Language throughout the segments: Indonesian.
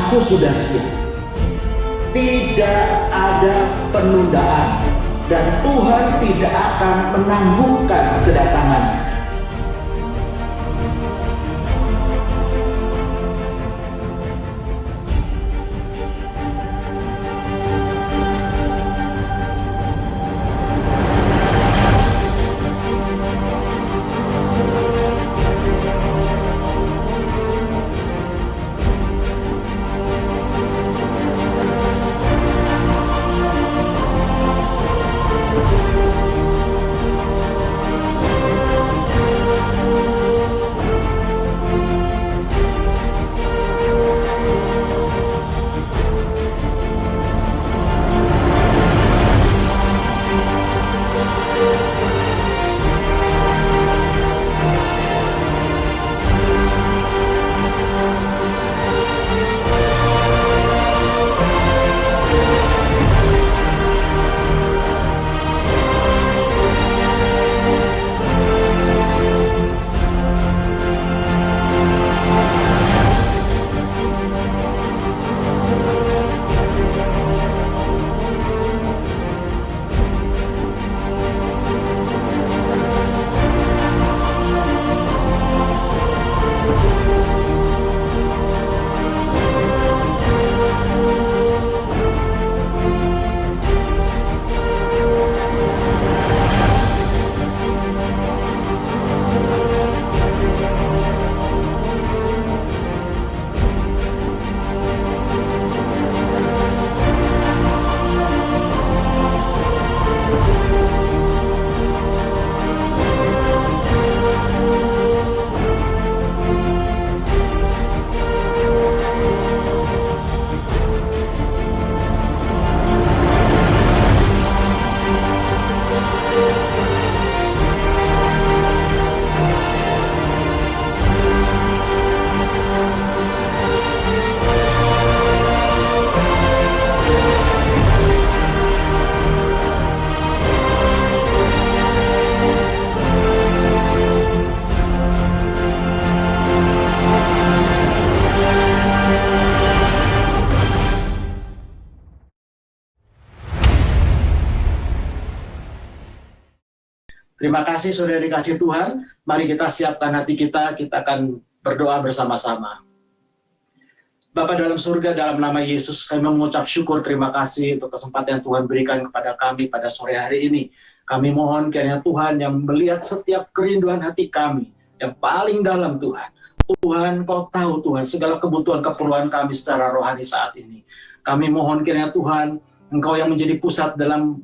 aku sudah siap. Tidak ada penundaan, dan Tuhan tidak akan menangguhkan kedatangannya. Terima kasih saudara dikasih Tuhan. Mari kita siapkan hati kita akan berdoa bersama-sama. Bapa dalam surga, dalam nama Yesus, kami mengucap syukur terima kasih untuk kesempatan yang Tuhan berikan kepada kami pada sore hari ini. Kami mohon kiranya Tuhan yang melihat setiap kerinduan hati kami, yang paling dalam Tuhan. Tuhan, Kau tahu Tuhan segala kebutuhan keperluan kami secara rohani saat ini. Kami mohon kiranya Tuhan, Engkau yang menjadi pusat dalam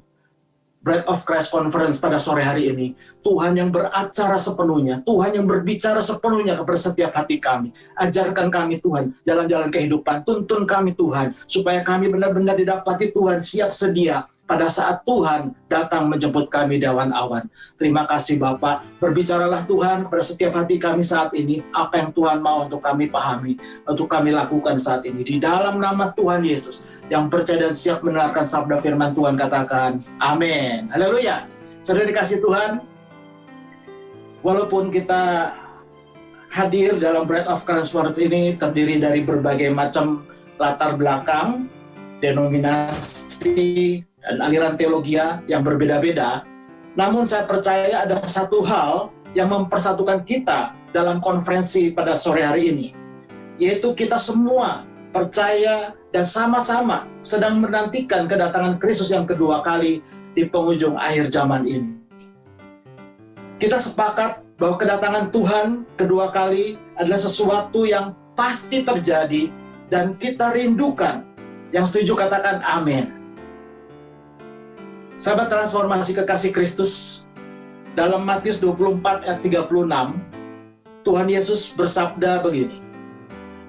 Bread of Christ Conference pada sore hari ini. Tuhan yang beracara sepenuhnya, Tuhan yang berbicara sepenuhnya kepada setiap hati kami. Ajarkan kami Tuhan, jalan-jalan kehidupan, tuntun kami Tuhan, supaya kami benar-benar didapati Tuhan siap sedia pada saat Tuhan datang menjemput kami di awan-awan. Terima kasih Bapak, berbicaralah Tuhan pada setiap hati kami saat ini, apa yang Tuhan mau untuk kami pahami, untuk kami lakukan saat ini. Di dalam nama Tuhan Yesus, yang percaya dan siap mendengarkan sabda firman Tuhan katakan, amin. Haleluya. Saudara dikasih Tuhan, walaupun kita hadir dalam Bread of Christ ini terdiri dari berbagai macam latar belakang, denominasi, dan aliran teologi yang berbeda-beda, namun saya percaya ada satu hal yang mempersatukan kita dalam konferensi pada sore hari ini, yaitu kita semua percaya dan sama-sama sedang menantikan kedatangan Kristus yang kedua kali di penghujung akhir zaman ini. Kita sepakat bahwa kedatangan Tuhan kedua kali adalah sesuatu yang pasti terjadi dan kita rindukan. Yang setuju katakan amin. Sahabat transformasi kekasih Kristus, dalam Matius 24 ayat 36, Tuhan Yesus bersabda begini,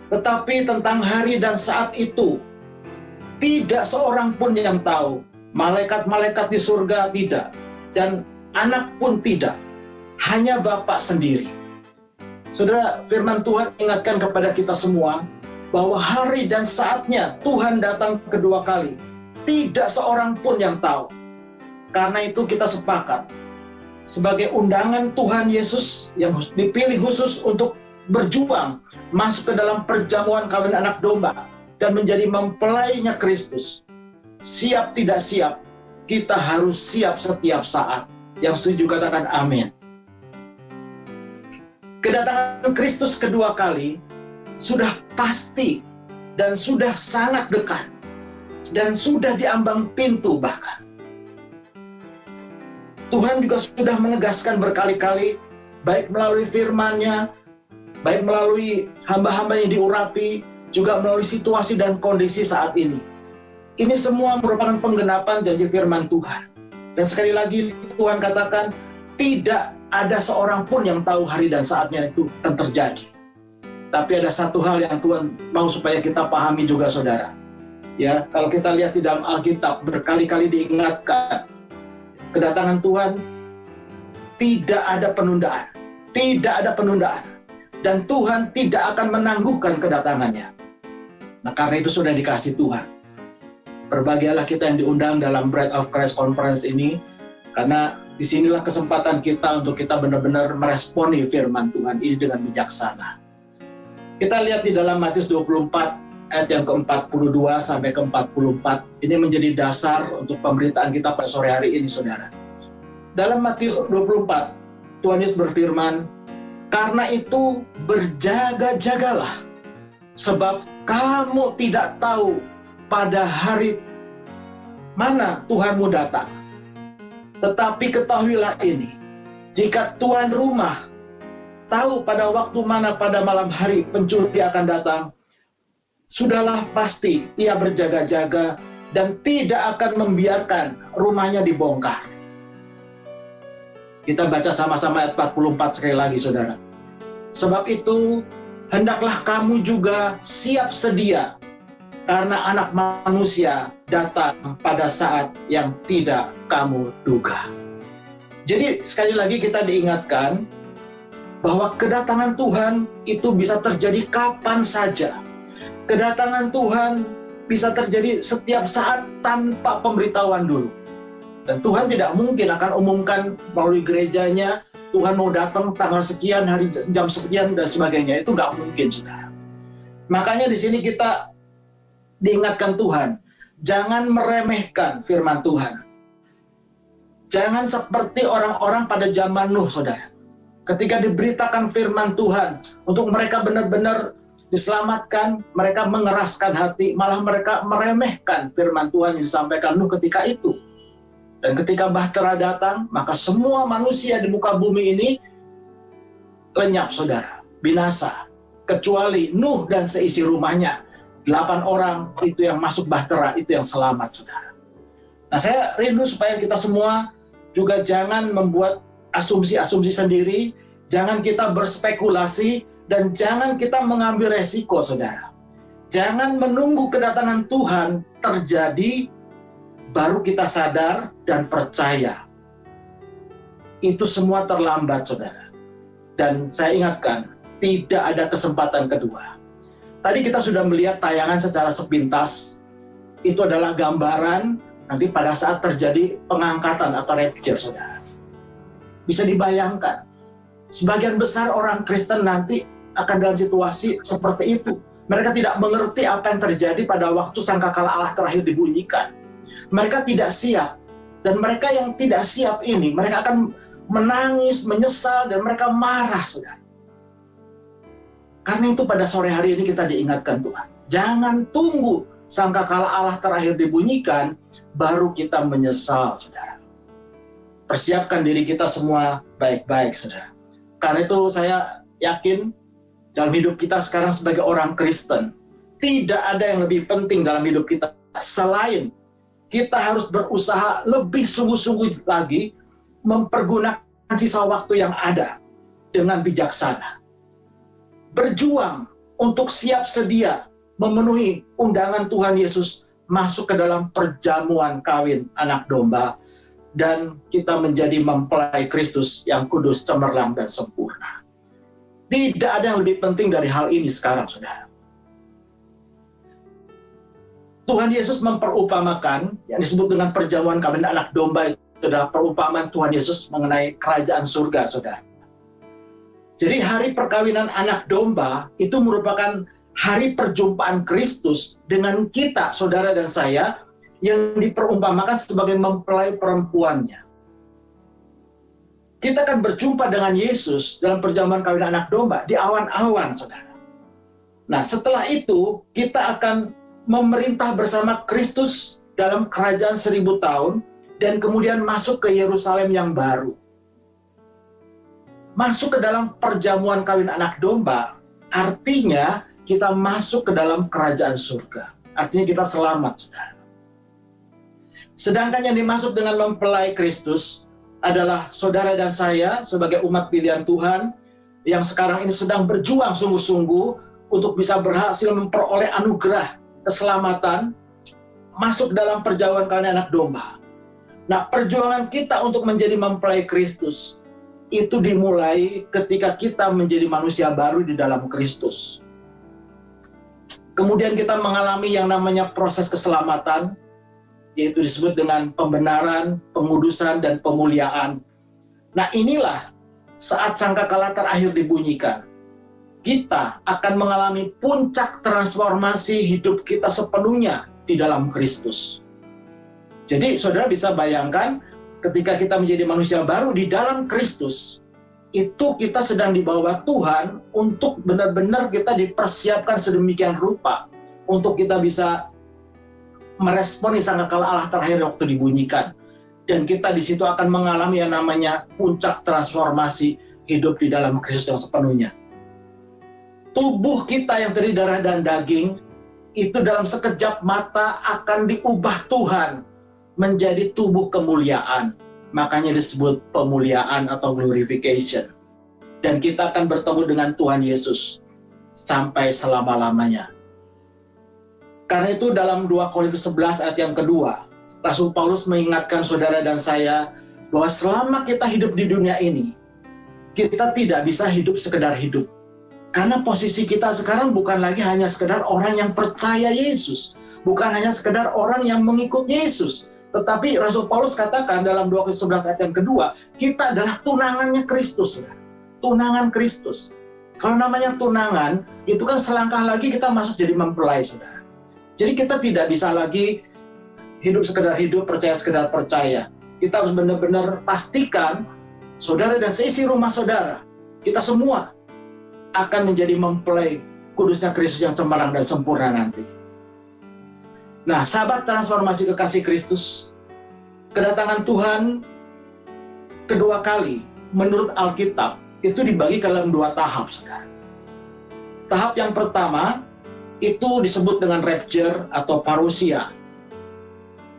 tetapi tentang hari dan saat itu, tidak seorang pun yang tahu, malaikat-malaikat di surga tidak, dan anak pun tidak, hanya Bapa sendiri. Saudara, firman Tuhan ingatkan kepada kita semua, bahwa hari dan saatnya Tuhan datang kedua kali, tidak seorang pun yang tahu. Karena itu kita sepakat, sebagai undangan Tuhan Yesus yang dipilih khusus untuk berjuang masuk ke dalam perjamuan kawin anak domba dan menjadi mempelainya Kristus. Siap tidak siap, kita harus siap setiap saat. Yang setuju katakan amin. Kedatangan Kristus kedua kali sudah pasti dan sudah sangat dekat dan sudah di ambang pintu bahkan. Tuhan juga sudah menegaskan berkali-kali, baik melalui firman-Nya, baik melalui hamba-hamba yang diurapi, juga melalui situasi dan kondisi saat ini. Ini semua merupakan penggenapan janji firman Tuhan. Dan sekali lagi Tuhan katakan, tidak ada seorang pun yang tahu hari dan saatnya itu akan terjadi. Tapi ada satu hal yang Tuhan mau supaya kita pahami juga, saudara. Ya, kalau kita lihat di dalam Alkitab, berkali-kali diingatkan, kedatangan Tuhan tidak ada penundaan. Tidak ada penundaan. Dan Tuhan tidak akan menangguhkan kedatangannya. Nah, karena itu sudah dikasih Tuhan. Berbahagialah kita yang diundang dalam Bride of Christ Conference ini, karena disinilah kesempatan kita untuk kita benar-benar meresponi firman Tuhan ini dengan bijaksana. Kita lihat di dalam Matius 24 ayat yang ke-42 sampai ke-44, ini menjadi dasar untuk pemberitaan kita pada sore hari ini, saudara. Dalam Matius 24, Tuhan Yesus berfirman, "Karena itu berjaga-jagalah, sebab kamu tidak tahu pada hari mana Tuhanmu datang. Tetapi ketahuilah ini, jika tuan rumah tahu pada waktu mana pada malam hari pencuri akan datang, sudahlah pasti ia berjaga-jaga dan tidak akan membiarkan rumahnya dibongkar." Kita baca sama-sama ayat 44 sekali lagi, saudara. "Sebab itu, hendaklah kamu juga siap sedia, karena Anak Manusia datang pada saat yang tidak kamu duga." Jadi sekali lagi kita diingatkan bahwa kedatangan Tuhan itu bisa terjadi kapan saja. Kedatangan Tuhan bisa terjadi setiap saat tanpa pemberitahuan dulu. Dan Tuhan tidak mungkin akan umumkan melalui gerejanya, Tuhan mau datang tanggal sekian, hari jam sekian, dan sebagainya. Itu nggak mungkin, saudara. Makanya di sini kita diingatkan Tuhan, jangan meremehkan firman Tuhan. Jangan seperti orang-orang pada zaman Nuh, saudara. Ketika diberitakan firman Tuhan, untuk mereka benar-benar diselamatkan, mereka mengeraskan hati, malah mereka meremehkan firman Tuhan yang disampaikan Nuh ketika itu. Dan ketika bahtera datang, maka semua manusia di muka bumi ini lenyap, saudara, binasa. Kecuali Nuh dan seisi rumahnya. 8 orang itu yang masuk bahtera, itu yang selamat, saudara. Nah, saya rindu supaya kita semua juga jangan membuat asumsi-asumsi sendiri, jangan kita berspekulasi, dan jangan kita mengambil resiko, saudara. Jangan menunggu kedatangan Tuhan terjadi, baru kita sadar dan percaya. Itu semua terlambat, saudara. Dan saya ingatkan, tidak ada kesempatan kedua. Tadi kita sudah melihat tayangan secara sepintas, itu adalah gambaran nanti pada saat terjadi pengangkatan atau rapture, saudara. Bisa dibayangkan, sebagian besar orang Kristen nanti akan dalam situasi seperti itu. Mereka tidak mengerti apa yang terjadi pada waktu sangkakala Allah terakhir dibunyikan. Mereka tidak siap, dan mereka yang tidak siap ini, mereka akan menangis, menyesal, dan mereka marah, saudara. Karena itu pada sore hari ini kita diingatkan Tuhan, jangan tunggu sangkakala Allah terakhir dibunyikan, baru kita menyesal, saudara. Persiapkan diri kita semua baik-baik, saudara. Karena itu saya yakin, dalam hidup kita sekarang sebagai orang Kristen, tidak ada yang lebih penting dalam hidup kita selain kita harus berusaha lebih sungguh-sungguh lagi mempergunakan sisa waktu yang ada dengan bijaksana. Berjuang untuk siap sedia memenuhi undangan Tuhan Yesus masuk ke dalam perjamuan kawin anak domba, dan kita menjadi mempelai Kristus yang kudus, cemerlang, dan sempurna. Tidak ada yang lebih penting dari hal ini sekarang, saudara. Tuhan Yesus memperumpamakan yang disebut dengan perjamuan kawin anak domba, itu adalah perumpamaan Tuhan Yesus mengenai kerajaan surga, saudara. Jadi hari perkawinan anak domba itu merupakan hari perjumpaan Kristus dengan kita, saudara dan saya, yang diperumpamakan sebagai mempelai perempuannya. Kita akan berjumpa dengan Yesus dalam perjamuan kawin anak domba di awan-awan, saudara. Nah, setelah itu kita akan memerintah bersama Kristus dalam kerajaan 1000 tahun dan kemudian masuk ke Yerusalem yang baru. Masuk ke dalam perjamuan kawin anak domba artinya kita masuk ke dalam kerajaan surga. Artinya kita selamat, saudara. Sedangkan yang dimaksud dengan mempelai Kristus adalah saudara dan saya sebagai umat pilihan Tuhan yang sekarang ini sedang berjuang sungguh-sungguh untuk bisa berhasil memperoleh anugerah keselamatan masuk dalam perjamuan kawin anak domba. Nah, perjuangan kita untuk menjadi mempelai Kristus itu dimulai ketika kita menjadi manusia baru di dalam Kristus. Kemudian kita mengalami yang namanya proses keselamatan, yaitu disebut dengan pembenaran, pengudusan, dan pemuliaan. Nah, inilah saat sangkakala terakhir dibunyikan. Kita akan mengalami puncak transformasi hidup kita sepenuhnya di dalam Kristus. Jadi, saudara bisa bayangkan ketika kita menjadi manusia baru di dalam Kristus, itu kita sedang dibawa Tuhan untuk benar-benar kita dipersiapkan sedemikian rupa untuk kita bisa meresponi sangkakala Allah terakhir waktu dibunyikan. Dan kita di situ akan mengalami yang namanya puncak transformasi hidup di dalam Kristus yang sepenuhnya. Tubuh kita yang terdiri darah dan daging, itu dalam sekejap mata akan diubah Tuhan menjadi tubuh kemuliaan. Makanya disebut pemuliaan atau glorification. Dan kita akan bertemu dengan Tuhan Yesus sampai selama-lamanya. Karena itu dalam 2 Korintus 11 ayat yang kedua, Rasul Paulus mengingatkan saudara dan saya bahwa selama kita hidup di dunia ini, kita tidak bisa hidup sekedar hidup. Karena posisi kita sekarang bukan lagi hanya sekedar orang yang percaya Yesus, bukan hanya sekedar orang yang mengikut Yesus, tetapi Rasul Paulus katakan dalam 2 Korintus 11 ayat yang kedua, kita adalah tunangannya Kristus. Tunangan Kristus. Kalau namanya tunangan, itu kan selangkah lagi kita masuk jadi mempelai, saudara. Jadi kita tidak bisa lagi hidup sekedar hidup, percaya sekedar percaya. Kita harus benar-benar pastikan saudara dan seisi rumah saudara, kita semua akan menjadi mempelai kudusnya Kristus yang cemerlang dan sempurna nanti. Nah, sahabat transformasi kekasih Kristus, kedatangan Tuhan kedua kali menurut Alkitab itu dibagi ke dalam 2 tahap, saudara. Tahap yang pertama itu disebut dengan rapture atau parousia.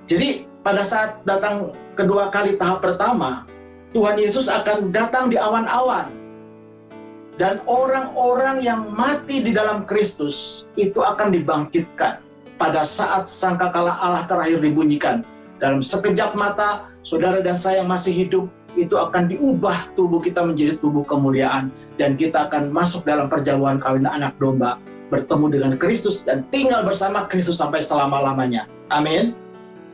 Jadi pada saat datang kedua kali tahap pertama, Tuhan Yesus akan datang di awan-awan. Dan orang-orang yang mati di dalam Kristus itu akan dibangkitkan pada saat sangkakala Allah terakhir dibunyikan. Dalam sekejap mata, saudara dan saya yang masih hidup, itu akan diubah tubuh kita menjadi tubuh kemuliaan. Dan kita akan masuk dalam perjamuan kawin anak domba, bertemu dengan Kristus dan tinggal bersama Kristus sampai selama-lamanya. Amin.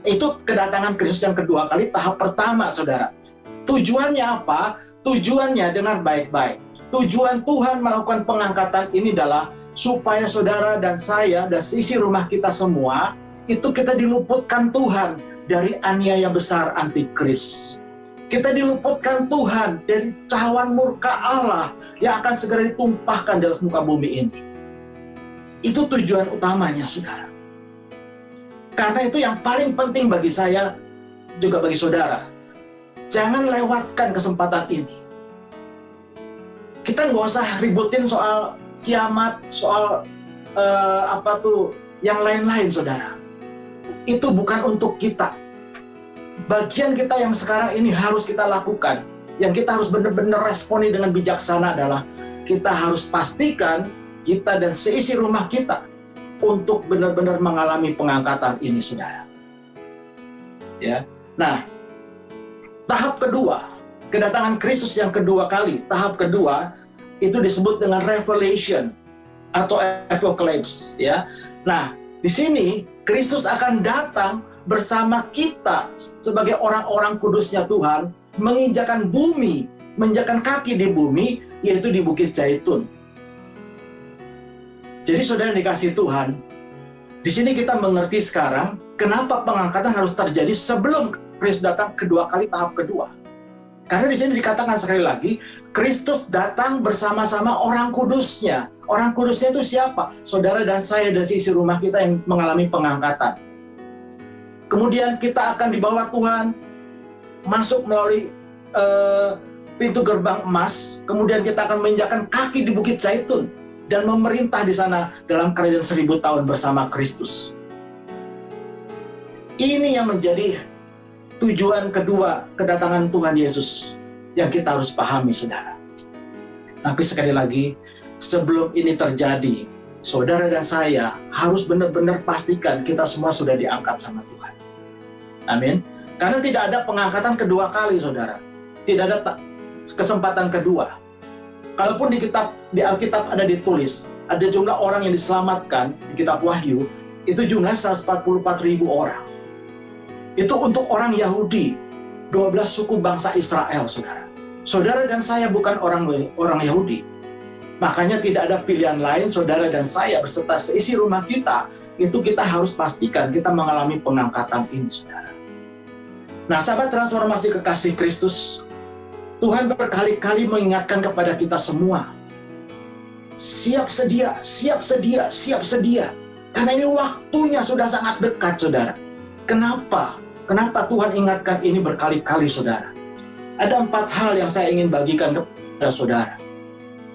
Itu kedatangan Kristus yang kedua kali, tahap pertama, saudara. Tujuannya apa? Tujuannya dengar baik-baik. Tujuan Tuhan melakukan pengangkatan ini adalah supaya saudara dan saya dan sisi rumah kita semua, itu kita diluputkan Tuhan dari aniaya besar antikris. Kita diluputkan Tuhan dari cawan murka Allah yang akan segera ditumpahkan di atas muka bumi ini. Itu tujuan utamanya, saudara. Karena itu yang paling penting bagi saya, juga bagi saudara. Jangan lewatkan kesempatan ini. Kita nggak usah ributin soal kiamat, soal yang lain-lain, saudara. Itu bukan untuk kita. Bagian kita yang sekarang ini harus kita lakukan. Yang kita harus benar-benar responi dengan bijaksana adalah kita harus pastikan kita dan seisi rumah kita untuk benar-benar mengalami pengangkatan ini, saudara. Ya. Nah, tahap kedua, kedatangan Kristus yang kedua kali, tahap kedua itu disebut dengan revelation atau apocalypse, ya. Nah, di sini Kristus akan datang bersama kita sebagai orang-orang kudusnya Tuhan, menginjakan bumi, menginjakan kaki di bumi, yaitu di Bukit Zaitun. Jadi saudara dikasih Tuhan, di sini kita mengerti sekarang kenapa pengangkatan harus terjadi sebelum Kristus datang kedua kali tahap kedua. Karena di sini dikatakan sekali lagi, Kristus datang bersama-sama orang kudusnya. Orang kudusnya itu siapa? Saudara dan saya dan isi rumah kita yang mengalami pengangkatan. Kemudian kita akan dibawa Tuhan masuk melalui pintu gerbang emas. Kemudian kita akan menginjakkan kaki di Bukit Zaitun dan memerintah di sana dalam kerajaan 1000 tahun bersama Kristus. Ini yang menjadi tujuan kedua kedatangan Tuhan Yesus yang kita harus pahami, saudara. Tapi sekali lagi, sebelum ini terjadi, saudara dan saya harus benar-benar pastikan kita semua sudah diangkat sama Tuhan. Amin. Karena tidak ada pengangkatan kedua kali, saudara. Tidak ada kesempatan kedua. Kalaupun di Alkitab ada ditulis, ada jumlah orang yang diselamatkan di kitab Wahyu, itu jumlahnya 144.000 orang. Itu untuk orang Yahudi, 12 suku bangsa Israel, saudara. Saudara dan saya bukan orang Yahudi. Makanya tidak ada pilihan lain, saudara dan saya beserta seisi rumah kita, itu kita harus pastikan kita mengalami pengangkatan ini, saudara. Nah, sahabat transformasi kekasih Kristus, Tuhan berkali-kali mengingatkan kepada kita semua, siap sedia, siap sedia, siap sedia. Karena ini waktunya sudah sangat dekat, saudara. Kenapa? Kenapa Tuhan ingatkan ini berkali-kali, saudara? Ada 4 hal yang saya ingin bagikan kepada saudara,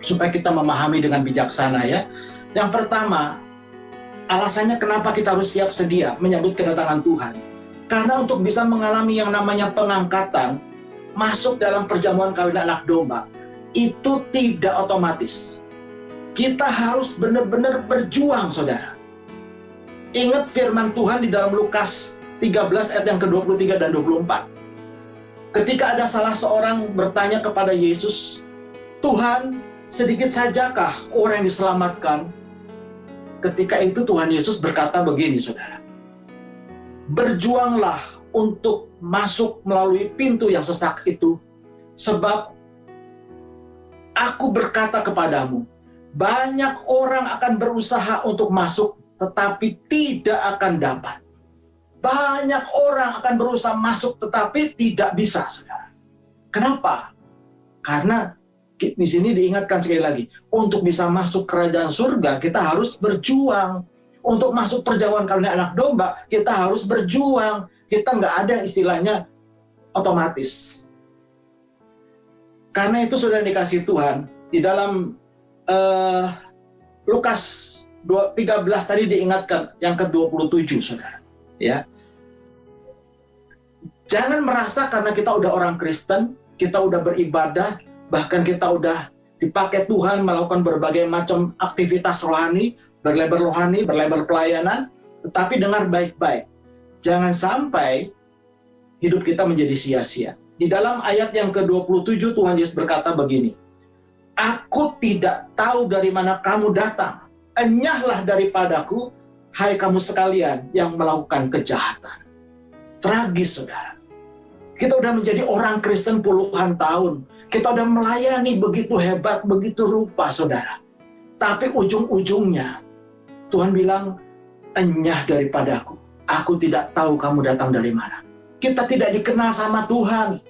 supaya kita memahami dengan bijaksana, ya. Yang pertama, alasannya kenapa kita harus siap sedia menyambut kedatangan Tuhan. Karena untuk bisa mengalami yang namanya pengangkatan, masuk dalam perjamuan kawin anak domba, itu tidak otomatis. Kita harus benar-benar berjuang, saudara. Ingat firman Tuhan di dalam Lukas 13 ayat yang ke-23 dan 24. Ketika ada salah seorang bertanya kepada Yesus, Tuhan, sedikit sajakah orang yang diselamatkan? Ketika itu Tuhan Yesus berkata begini, saudara. Berjuanglah untuk masuk melalui pintu yang sesak itu, sebab aku berkata kepadamu, banyak orang akan berusaha untuk masuk, tetapi tidak akan dapat. Banyak orang akan berusaha masuk, tetapi tidak bisa, saudara. Kenapa? Karena di sini diingatkan sekali lagi, untuk bisa masuk kerajaan surga, kita harus berjuang. Untuk masuk perjamuan kawin anak domba, kita harus berjuang. Kita nggak ada istilahnya otomatis. Karena itu sudah dikasih Tuhan. Di dalam Lukas 13 tadi diingatkan yang ke-27, saudara. Ya. Jangan merasa karena kita udah orang Kristen, kita udah beribadah, bahkan kita udah dipakai Tuhan melakukan berbagai macam aktivitas rohani, berlebar rohani, berlebar pelayanan, tetapi dengar baik-baik. Jangan sampai hidup kita menjadi sia-sia. Di dalam ayat yang ke-27 Tuhan Yesus berkata begini, aku tidak tahu dari mana kamu datang. Enyahlah daripadaku, hai kamu sekalian yang melakukan kejahatan. Tragis, saudara. Kita udah menjadi orang Kristen puluhan tahun. Kita udah melayani begitu hebat, begitu rupa, saudara. Tapi ujung-ujungnya, Tuhan bilang, enyah daripadaku. Aku tidak tahu kamu datang dari mana. Kita tidak dikenal sama Tuhan.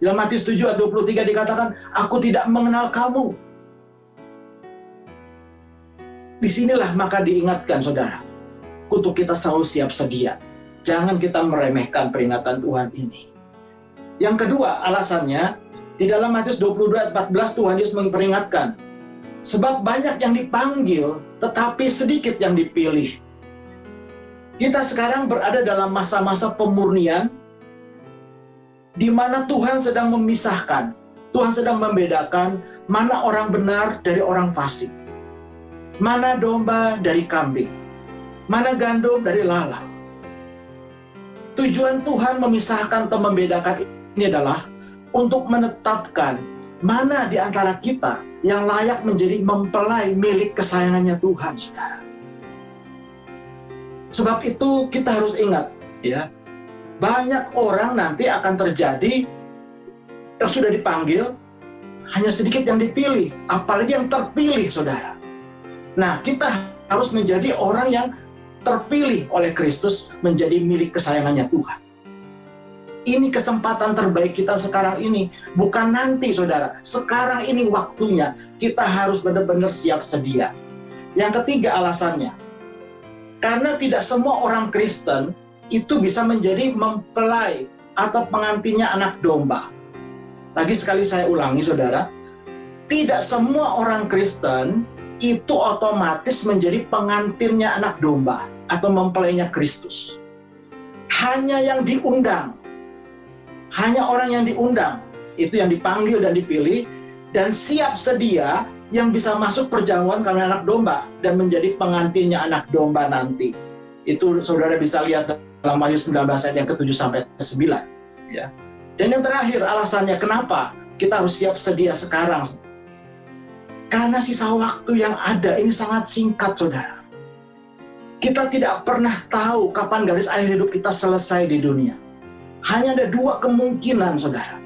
Dalam Matius 7 ayat 23 dikatakan, aku tidak mengenal kamu. Disinilah maka diingatkan, saudara, untuk kita selalu siap sedia. Jangan kita meremehkan peringatan Tuhan ini. Yang kedua, alasannya, di dalam Matius 22 ayat 14 Tuhan Yesus memperingatkan, sebab banyak yang dipanggil, tetapi sedikit yang dipilih. Kita sekarang berada dalam masa-masa pemurnian, di mana Tuhan sedang memisahkan, Tuhan sedang membedakan mana orang benar dari orang fasik, mana domba dari kambing, mana gandum dari lalang. Tujuan Tuhan memisahkan atau membedakan ini adalah untuk menetapkan mana di antara kita yang layak menjadi mempelai milik kesayangannya Tuhan, saudara. Sebab itu kita harus ingat, ya, banyak orang nanti akan terjadi yang sudah dipanggil, hanya sedikit yang dipilih, apalagi yang terpilih, saudara. Nah, kita harus menjadi orang yang terpilih oleh Kristus menjadi milik kesayangannya Tuhan. Ini kesempatan terbaik kita sekarang ini, bukan nanti saudara. Sekarang ini waktunya, kita harus benar-benar siap sedia. Yang ketiga alasannya, karena tidak semua orang Kristen itu bisa menjadi mempelai atau pengantinnya anak domba. Lagi sekali saya ulangi saudara, tidak semua orang Kristen itu otomatis menjadi pengantinnya anak domba atau mempelainya Kristus. Hanya yang diundang, hanya orang yang diundang, itu yang dipanggil dan dipilih, dan siap sedia yang bisa masuk perjamuan kawin anak domba dan menjadi pengantinnya anak domba nanti. Itu saudara bisa lihat dalam Wahyu 19 ayat yang ke-7 sampai ke-9. Ya. Dan yang terakhir alasannya kenapa kita harus siap sedia sekarang. Karena sisa waktu yang ada ini sangat singkat saudara. Kita tidak pernah tahu kapan garis akhir hidup kita selesai di dunia. Hanya ada dua kemungkinan saudara.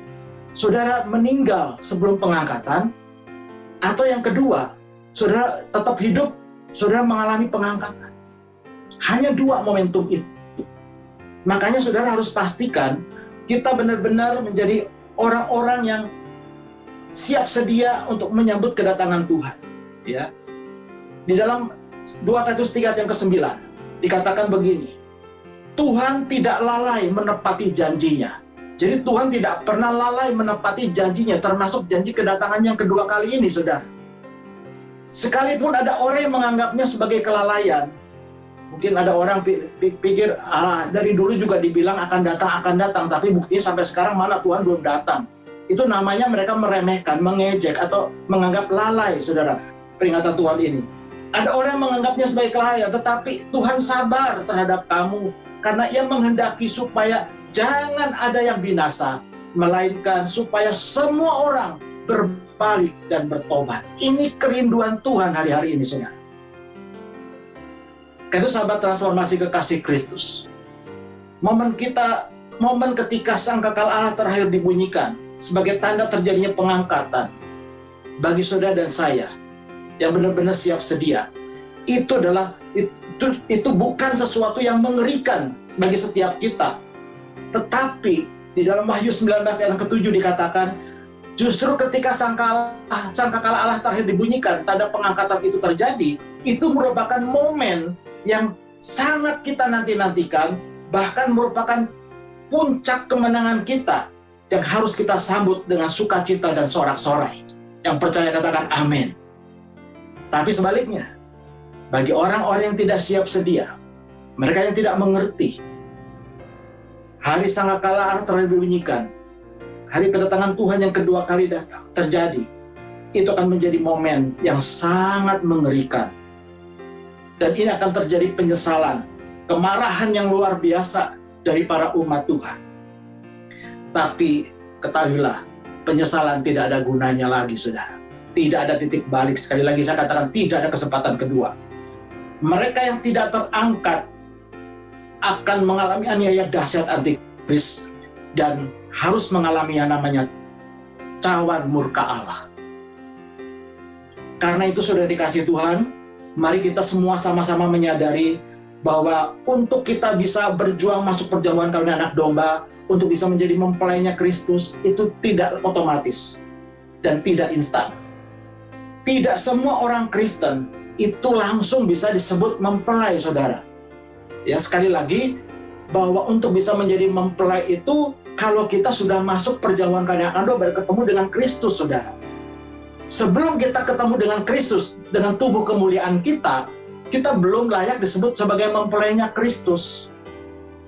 Saudara meninggal sebelum pengangkatan, atau yang kedua, saudara tetap hidup, saudara mengalami pengangkatan. Hanya dua momentum itu. Makanya saudara harus pastikan kita benar-benar menjadi orang-orang yang siap sedia untuk menyambut kedatangan Tuhan. Ya. Di dalam 2 Petrus 3 ayat yang ke-9 dikatakan begini, Tuhan tidak lalai menepati janjinya. Jadi Tuhan tidak pernah lalai menepati janjinya, termasuk janji kedatangan yang kedua kali ini, saudara. Sekalipun ada orang yang menganggapnya sebagai kelalaian, mungkin ada orang pikir, dari dulu juga dibilang akan datang, tapi buktinya sampai sekarang mana Tuhan belum datang. Itu namanya mereka meremehkan, mengejek, atau menganggap lalai, saudara, peringatan Tuhan ini. Ada orang yang menganggapnya sebagai kelalaian, tetapi Tuhan sabar terhadap kamu, karena Ia menghendaki supaya jangan ada yang binasa, melainkan supaya semua orang berbalik dan bertobat. Ini kerinduan Tuhan hari-hari ini, saudara. Itu sahabat transformasi kekasih Kristus. Momen ketika sangkakala Allah terakhir dibunyikan sebagai tanda terjadinya pengangkatan bagi saudara dan saya yang benar-benar siap sedia. Itu bukan sesuatu yang mengerikan bagi setiap kita. Tetapi di dalam Wahyu 19 ayat ke-7 dikatakan, justru ketika sangkakala Allah terakhir dibunyikan, tanda pengangkatan itu terjadi, itu merupakan momen yang sangat kita nanti-nantikan, bahkan merupakan puncak kemenangan kita yang harus kita sambut dengan sukacita dan sorak-sorai. Yang percaya katakan amin. Tapi sebaliknya, bagi orang-orang yang tidak siap sedia, mereka yang tidak mengerti, hari sangkakala Allah terakhir dibunyikan, hari kedatangan Tuhan yang kedua kali datang terjadi, itu akan menjadi momen yang sangat mengerikan. Dan ini akan terjadi penyesalan, kemarahan yang luar biasa dari para umat Tuhan. Tapi ketahuilah, penyesalan tidak ada gunanya lagi, saudara. Tidak ada titik balik. Sekali lagi saya katakan, tidak ada kesempatan kedua. Mereka yang tidak terangkat akan mengalami aniaya dahsyat antikris dan harus mengalami yang namanya cawan murka Allah. Karena itu sudah dikasih Tuhan, mari kita semua sama-sama menyadari bahwa untuk kita bisa berjuang masuk perjamuan kawin anak domba, untuk bisa menjadi mempelainya Kristus, itu tidak otomatis dan tidak instan. Tidak semua orang Kristen itu langsung bisa disebut mempelai, saudara. Ya, sekali lagi, bahwa untuk bisa menjadi mempelai itu, kalau kita sudah masuk perjamuan kawin anak domba, bertemu dengan Kristus, saudara. Sebelum kita ketemu dengan Kristus, dengan tubuh kemuliaan kita belum layak disebut sebagai mempelainya Kristus.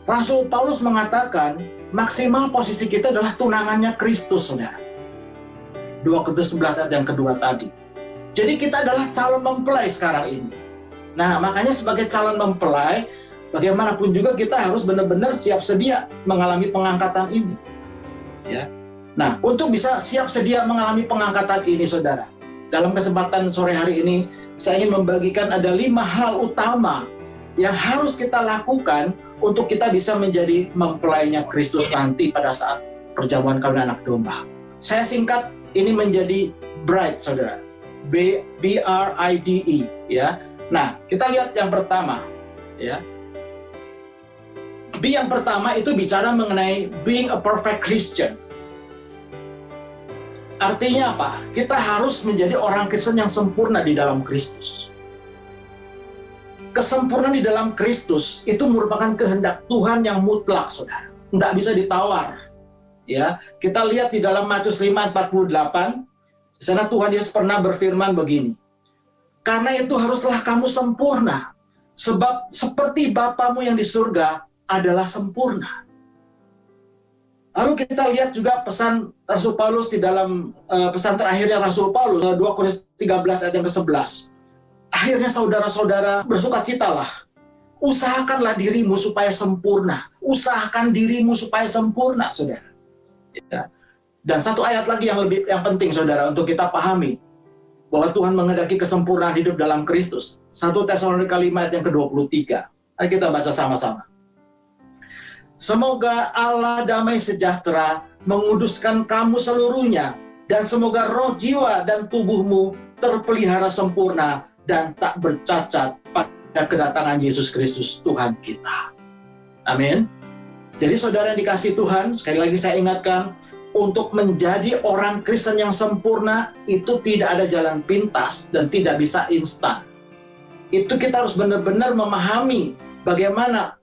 Rasul Paulus mengatakan, maksimal posisi kita adalah tunangannya Kristus, saudara. 2 Korintus 11 ayat yang kedua tadi. Jadi kita adalah calon mempelai sekarang ini. Nah, makanya sebagai calon mempelai, bagaimanapun juga kita harus benar-benar siap sedia mengalami pengangkatan ini. Ya. Nah, untuk bisa siap sedia mengalami pengangkatan ini, saudara, dalam kesempatan sore hari ini, saya ingin membagikan ada 5 hal utama yang harus kita lakukan untuk kita bisa menjadi mempelainya Kristus nanti pada saat perjamuan kawin anak domba. Saya singkat, ini menjadi bride, saudara. B-R-I-D-E, ya. Nah, kita lihat yang pertama, ya. B yang pertama itu bicara mengenai being a perfect Christian. Artinya apa? Kita harus menjadi orang Kristen yang sempurna di dalam Kristus. Kesempurnaan di dalam Kristus itu merupakan kehendak Tuhan yang mutlak, saudara. Nggak bisa ditawar. Ya, kita lihat di dalam Matius 5:48, di sana Tuhan Yesus pernah berfirman begini, "Karena itu haruslah kamu sempurna, sebab seperti Bapamu yang di surga adalah sempurna." Lalu kita lihat juga pesan Rasul Paulus di dalam pesan terakhirnya Rasul Paulus, 2 Korintus 13 ayat yang ke-11. Akhirnya saudara-saudara, bersukacitalah. Usahakanlah dirimu supaya sempurna. Usahakan dirimu supaya sempurna, saudara. Ya. Dan satu ayat lagi yang penting, saudara, untuk kita pahami. Bahwa Tuhan menghendaki kesempurnaan hidup dalam Kristus. 1 Tesalonika 5 ayat yang ke-23. Mari kita baca sama-sama. "Semoga Allah damai sejahtera menguduskan kamu seluruhnya, dan semoga roh, jiwa, dan tubuhmu terpelihara sempurna dan tak bercacat pada kedatangan Yesus Kristus Tuhan kita." Amin. Jadi saudara yang dikasihi Tuhan, sekali lagi saya ingatkan, untuk menjadi orang Kristen yang sempurna itu tidak ada jalan pintas dan tidak bisa instan. Itu kita harus benar-benar memahami bagaimana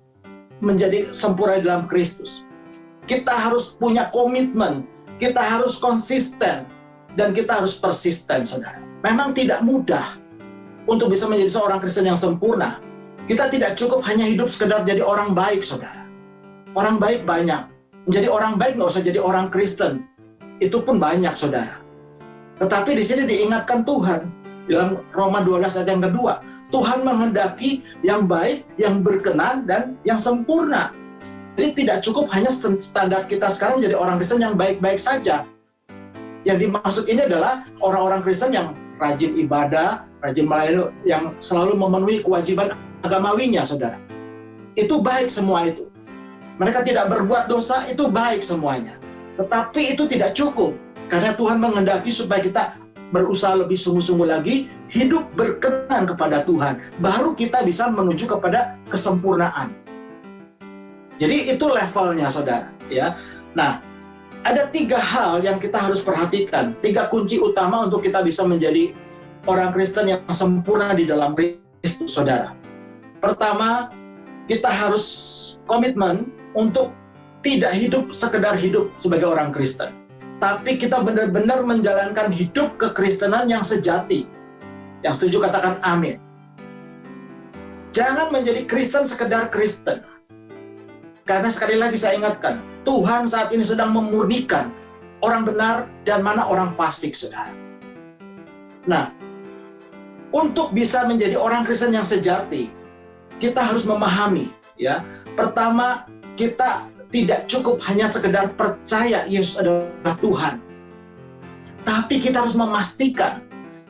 menjadi sempurna dalam Kristus. Kita harus punya komitmen, kita harus konsisten, dan kita harus persisten, saudara. Memang tidak mudah untuk bisa menjadi seorang Kristen yang sempurna. Kita tidak cukup hanya hidup sekedar jadi orang baik, saudara. Orang baik banyak. Menjadi orang baik nggak usah jadi orang Kristen. Itu pun banyak, saudara. Tetapi di sini diingatkan Tuhan, dalam Roma 12 ayat yang kedua, Tuhan menghendaki yang baik, yang berkenan, dan yang sempurna. Jadi tidak cukup hanya standar kita sekarang menjadi orang Kristen yang baik-baik saja. Yang dimaksud ini adalah orang-orang Kristen yang rajin ibadah, rajin melayani, yang selalu memenuhi kewajiban agamawinya, saudara. Itu baik semua itu. Mereka tidak berbuat dosa, itu baik semuanya. Tetapi itu tidak cukup. Karena Tuhan menghendaki supaya kita berusaha lebih sungguh-sungguh lagi, hidup berkenan kepada Tuhan. Baru kita bisa menuju kepada kesempurnaan. Jadi itu levelnya, saudara. Ya. Nah, ada 3 hal yang kita harus perhatikan. 3 kunci utama untuk kita bisa menjadi orang Kristen yang sempurna di dalam Kristus, saudara. Pertama, kita harus komitmen untuk tidak hidup sekedar hidup sebagai orang Kristen. Tapi kita benar-benar menjalankan hidup kekristenan yang sejati. Yang setuju katakan amin. Jangan menjadi Kristen sekedar Kristen. Karena sekali lagi saya ingatkan, Tuhan saat ini sedang memurnikan orang benar dan mana orang fasik, saudara. Nah, untuk bisa menjadi orang Kristen yang sejati, kita harus memahami, ya. Pertama, kita tidak cukup hanya sekedar percaya Yesus adalah Tuhan. Tapi kita harus memastikan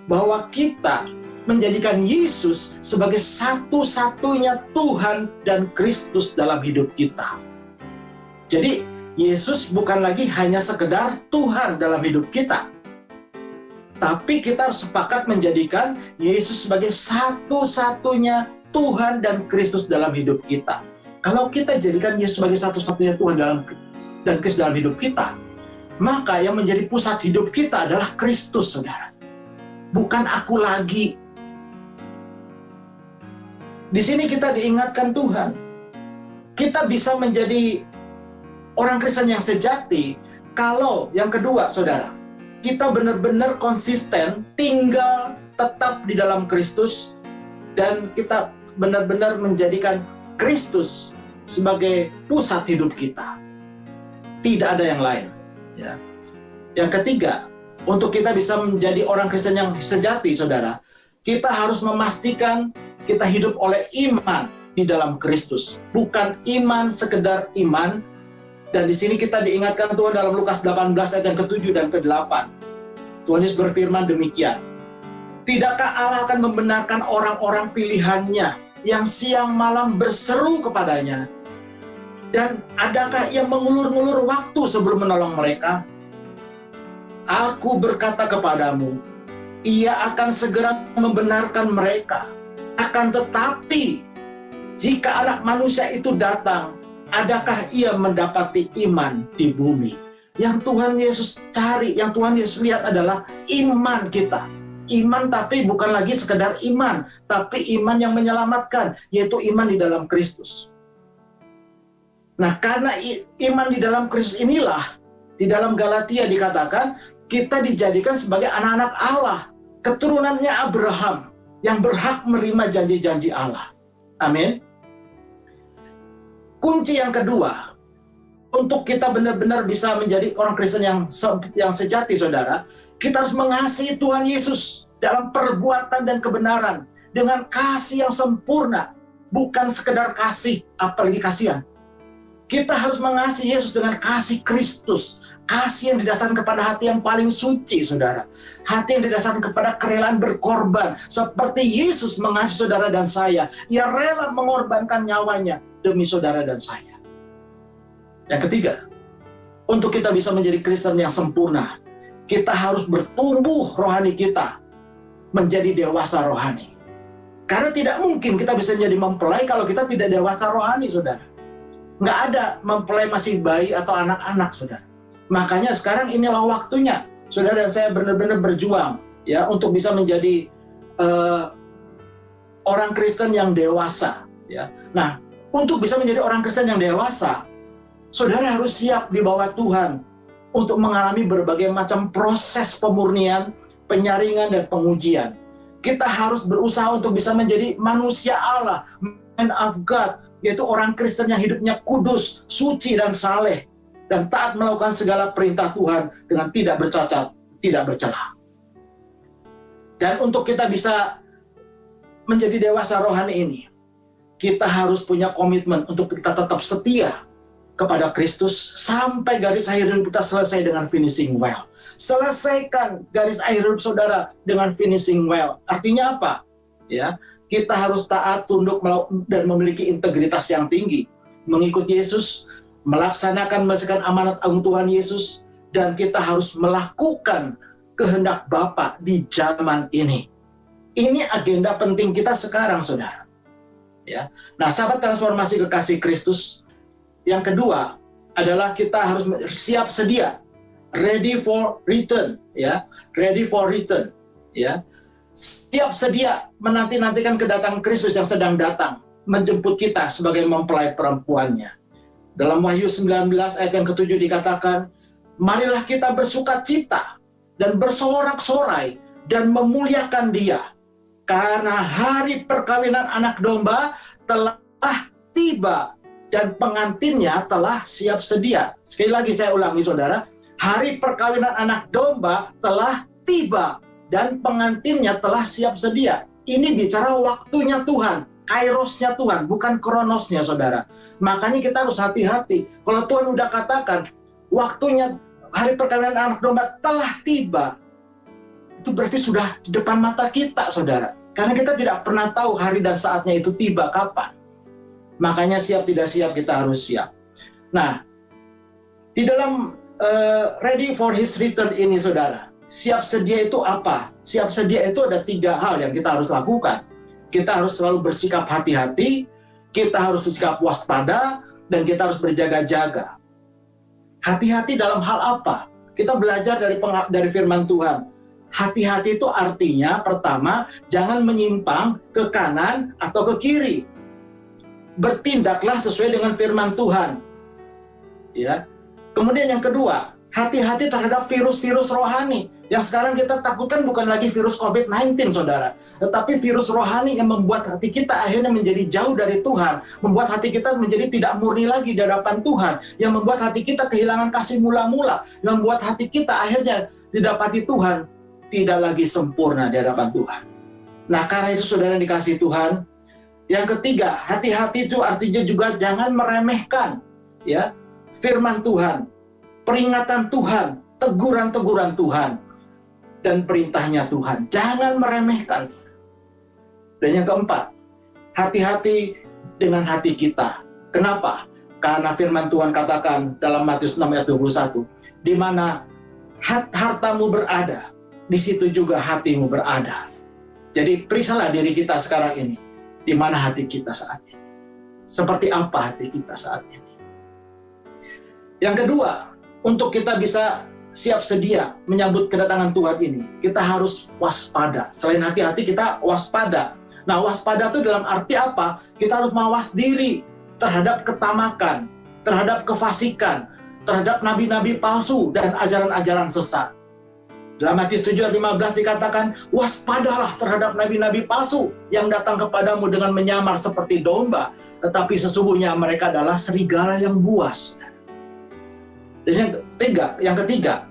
bahwa kita menjadikan Yesus sebagai satu-satunya Tuhan dan Kristus dalam hidup kita. Jadi, Yesus bukan lagi hanya sekedar Tuhan dalam hidup kita. Tapi kita harus sepakat menjadikan Yesus sebagai satu-satunya Tuhan dan Kristus dalam hidup kita. Kalau kita jadikan Yesus sebagai satu-satunya Tuhan dan Kristus dalam hidup kita, maka yang menjadi pusat hidup kita adalah Kristus, saudara. Bukan aku lagi. Di sini kita diingatkan Tuhan. Kita bisa menjadi orang Kristen yang sejati kalau yang kedua, saudara, kita benar-benar konsisten tinggal tetap di dalam Kristus dan kita benar-benar menjadikan Kristus sebagai pusat hidup kita. Tidak ada yang lain. Ya. Yang ketiga, untuk kita bisa menjadi orang Kristen yang sejati, saudara, kita harus memastikan kita hidup oleh iman di dalam Kristus. Bukan iman sekedar iman. Dan di sini kita diingatkan Tuhan dalam Lukas 18 ayat yang ke-7 dan ke-8. Tuhan Yesus berfirman demikian. Tidakkah Allah akan membenarkan orang-orang pilihannya yang siang malam berseru kepadanya? Dan adakah ia mengulur-ngulur waktu sebelum menolong mereka? Aku berkata kepadamu, Ia akan segera membenarkan mereka. Akan tetapi, jika Anak Manusia itu datang, adakah ia mendapati iman di bumi? Yang Tuhan Yesus cari, yang Tuhan Yesus lihat adalah iman kita. Iman tapi bukan lagi sekedar iman, tapi iman yang menyelamatkan, yaitu iman di dalam Kristus. Nah, karena iman di dalam Kristus inilah, di dalam Galatia dikatakan, kita dijadikan sebagai anak-anak Allah, keturunannya Abraham, yang berhak menerima janji-janji Allah. Amin. Kunci yang kedua, untuk kita benar-benar bisa menjadi orang Kristen yang sejati, saudara, kita harus mengasihi Tuhan Yesus dalam perbuatan dan kebenaran, dengan kasih yang sempurna, bukan sekedar kasih, apalagi kasihan. Kita harus mengasihi Yesus dengan kasih Kristus, kasih yang didasarkan kepada hati yang paling suci, saudara. Hati yang didasarkan kepada kerelaan berkorban, seperti Yesus mengasihi saudara dan saya. Ia rela mengorbankan nyawanya demi saudara dan saya. Yang ketiga, untuk kita bisa menjadi Kristen yang sempurna, kita harus bertumbuh rohani kita menjadi dewasa rohani. Karena tidak mungkin kita bisa menjadi mempelai kalau kita tidak dewasa rohani, saudara. Nggak ada mempelai masih bayi atau anak-anak, saudara. Makanya sekarang inilah waktunya, saudara dan saya benar-benar berjuang ya untuk bisa menjadi orang Kristen yang dewasa. Ya. Nah, untuk bisa menjadi orang Kristen yang dewasa, saudara harus siap di bawah Tuhan untuk mengalami berbagai macam proses pemurnian, penyaringan, dan pengujian. Kita harus berusaha untuk bisa menjadi manusia Allah, man of God, yaitu orang Kristen yang hidupnya kudus, suci, dan saleh, dan taat melakukan segala perintah Tuhan dengan tidak bercacat, tidak bercela. Dan untuk kita bisa menjadi dewasa rohani ini, kita harus punya komitmen untuk kita tetap setia kepada Kristus sampai garis akhir hidup kita selesai dengan finishing well. Selesaikan garis akhir hidup saudara dengan finishing well. Artinya apa? Ya, kita harus taat, tunduk, dan memiliki integritas yang tinggi, mengikuti Yesus, melaksanakan amanat agung Tuhan Yesus, dan kita harus melakukan kehendak Bapa di zaman ini. Ini agenda penting kita sekarang, saudara. Ya. Nah, sahabat transformasi kekasih Kristus, yang kedua adalah kita harus siap sedia, ready for return, ya, ready for return, ya, siap sedia menanti-nantikan kedatangan Kristus yang sedang datang, menjemput kita sebagai mempelai perempuannya. Dalam Wahyu 19 ayat yang ke-7 dikatakan, marilah kita bersukacita dan bersorak-sorai dan memuliakan Dia, karena hari perkawinan anak domba telah tiba dan pengantinnya telah siap sedia. Sekali lagi saya ulangi, saudara, hari perkawinan anak domba telah tiba dan pengantinnya telah siap sedia. Ini bicara waktunya Tuhan, kairosnya Tuhan, bukan kronosnya, saudara. Makanya kita harus hati-hati. Kalau Tuhan udah katakan waktunya hari perkawinan anak domba telah tiba, itu berarti sudah di depan mata kita, saudara. Karena kita tidak pernah tahu hari dan saatnya itu tiba kapan. Makanya siap tidak siap kita harus siap. Nah, di dalam ready for his return ini, saudara, siap sedia itu apa? Siap sedia itu ada 3 hal yang kita harus lakukan. Kita harus selalu bersikap hati-hati, kita harus bersikap waspada, dan kita harus berjaga-jaga. Hati-hati dalam hal apa? Kita belajar dari firman Tuhan. Hati-hati itu artinya, pertama, jangan menyimpang ke kanan atau ke kiri. Bertindaklah sesuai dengan firman Tuhan. Ya. Kemudian yang kedua, hati-hati terhadap virus-virus rohani. Yang sekarang kita takutkan bukan lagi virus COVID-19, saudara, tetapi virus rohani yang membuat hati kita akhirnya menjadi jauh dari Tuhan, membuat hati kita menjadi tidak murni lagi di hadapan Tuhan, yang membuat hati kita kehilangan kasih mula-mula, yang membuat hati kita akhirnya didapati Tuhan tidak lagi sempurna di hadapan Tuhan. Nah, karena itu saudara yang dikasihi Tuhan, yang ketiga, hati-hati itu artinya juga jangan meremehkan, ya, firman Tuhan, peringatan Tuhan, teguran-teguran Tuhan, dan perintahnya Tuhan. Jangan meremehkan. Dan yang keempat, hati-hati dengan hati kita. Kenapa? Karena firman Tuhan katakan dalam Matius 6 ayat 21, di mana hartamu berada, di situ juga hatimu berada. Jadi periksalah diri kita sekarang ini. Di mana hati kita saat ini? Seperti apa hati kita saat ini? Yang kedua, untuk kita bisa siap sedia menyambut kedatangan Tuhan ini, kita harus waspada. Selain hati-hati, kita waspada. Nah, waspada itu dalam arti apa? Kita harus mawas diri terhadap ketamakan, terhadap kefasikan, terhadap nabi-nabi palsu dan ajaran-ajaran sesat. Dalam Matius 7 ayat 15 dikatakan, waspadalah terhadap nabi-nabi palsu yang datang kepadamu dengan menyamar seperti domba, tetapi sesungguhnya mereka adalah serigala yang buas. Dan yang ketiga,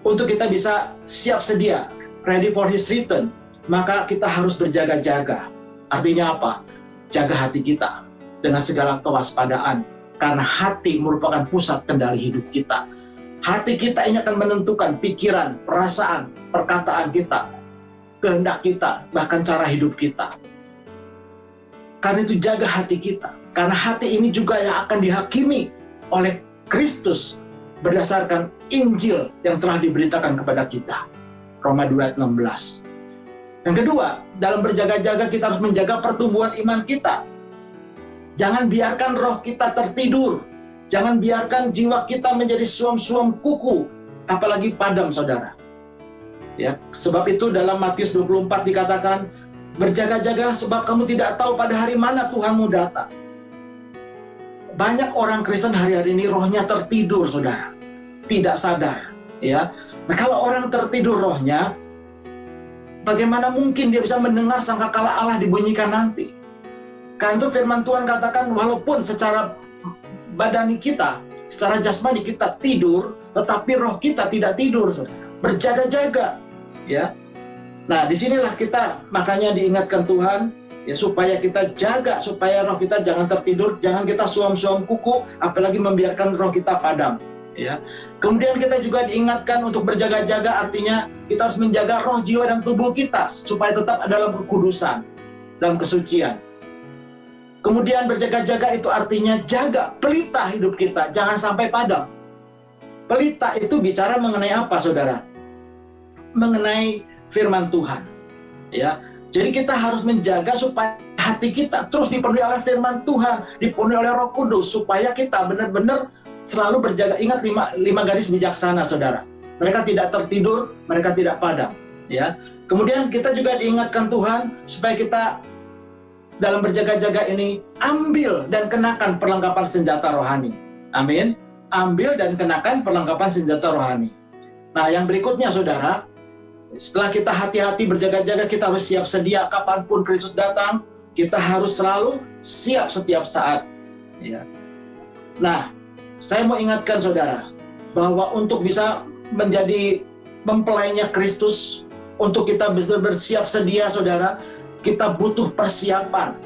untuk kita bisa siap sedia, ready for his return, maka kita harus berjaga-jaga. Artinya apa? Jaga hati kita dengan segala kewaspadaan, karena hati merupakan pusat kendali hidup kita. Hati kita ini akan menentukan pikiran, perasaan, perkataan kita, kehendak kita, bahkan cara hidup kita. Karena itu jaga hati kita. Karena hati ini juga yang akan dihakimi oleh Kristus berdasarkan Injil yang telah diberitakan kepada kita. Roma 2 ayat 16. Yang kedua, dalam berjaga-jaga kita harus menjaga pertumbuhan iman kita. Jangan biarkan roh kita tertidur. Jangan biarkan jiwa kita menjadi suam-suam kuku, apalagi padam, saudara. Ya, sebab itu dalam Matius 24 dikatakan, berjaga-jagalah sebab kamu tidak tahu pada hari mana Tuhanmu datang. Banyak orang Kristen hari-hari ini rohnya tertidur, saudara. Tidak sadar. Ya. Nah, kalau orang tertidur rohnya, bagaimana mungkin dia bisa mendengar sangkakala Allah dibunyikan nanti? Karena itu firman Tuhan katakan, walaupun secara badani kita, secara jasmani kita tidur, tetapi roh kita tidak tidur, saudara. Berjaga-jaga, ya. Nah, disinilah kita makanya diingatkan Tuhan, ya, supaya kita jaga, supaya roh kita jangan tertidur, jangan kita suam-suam kuku, apalagi membiarkan roh kita padam, ya. Kemudian kita juga diingatkan untuk berjaga-jaga, artinya kita harus menjaga roh, jiwa, dan tubuh kita supaya tetap dalam kekudusan, dalam kesucian. Kemudian berjaga-jaga itu artinya jaga, pelita hidup kita, jangan sampai padam. Pelita itu bicara mengenai apa, saudara? Mengenai firman Tuhan. Ya, jadi kita harus menjaga supaya hati kita terus dipenuhi oleh firman Tuhan, dipenuhi oleh Roh Kudus, supaya kita benar-benar selalu berjaga. Ingat lima garis bijaksana, saudara. Mereka tidak tertidur, mereka tidak padam. Ya. Kemudian kita juga diingatkan Tuhan supaya kita dalam berjaga-jaga ini, ambil dan kenakan perlengkapan senjata rohani. Amin. Ambil dan kenakan perlengkapan senjata rohani. Nah, yang berikutnya, saudara, setelah kita hati-hati berjaga-jaga, kita harus siap sedia kapanpun Kristus datang. Kita harus selalu siap setiap saat. Ya. Nah, saya mau ingatkan, saudara, bahwa untuk bisa menjadi mempelainya Kristus, untuk kita bisa bersiap sedia, saudara, kita butuh persiapan.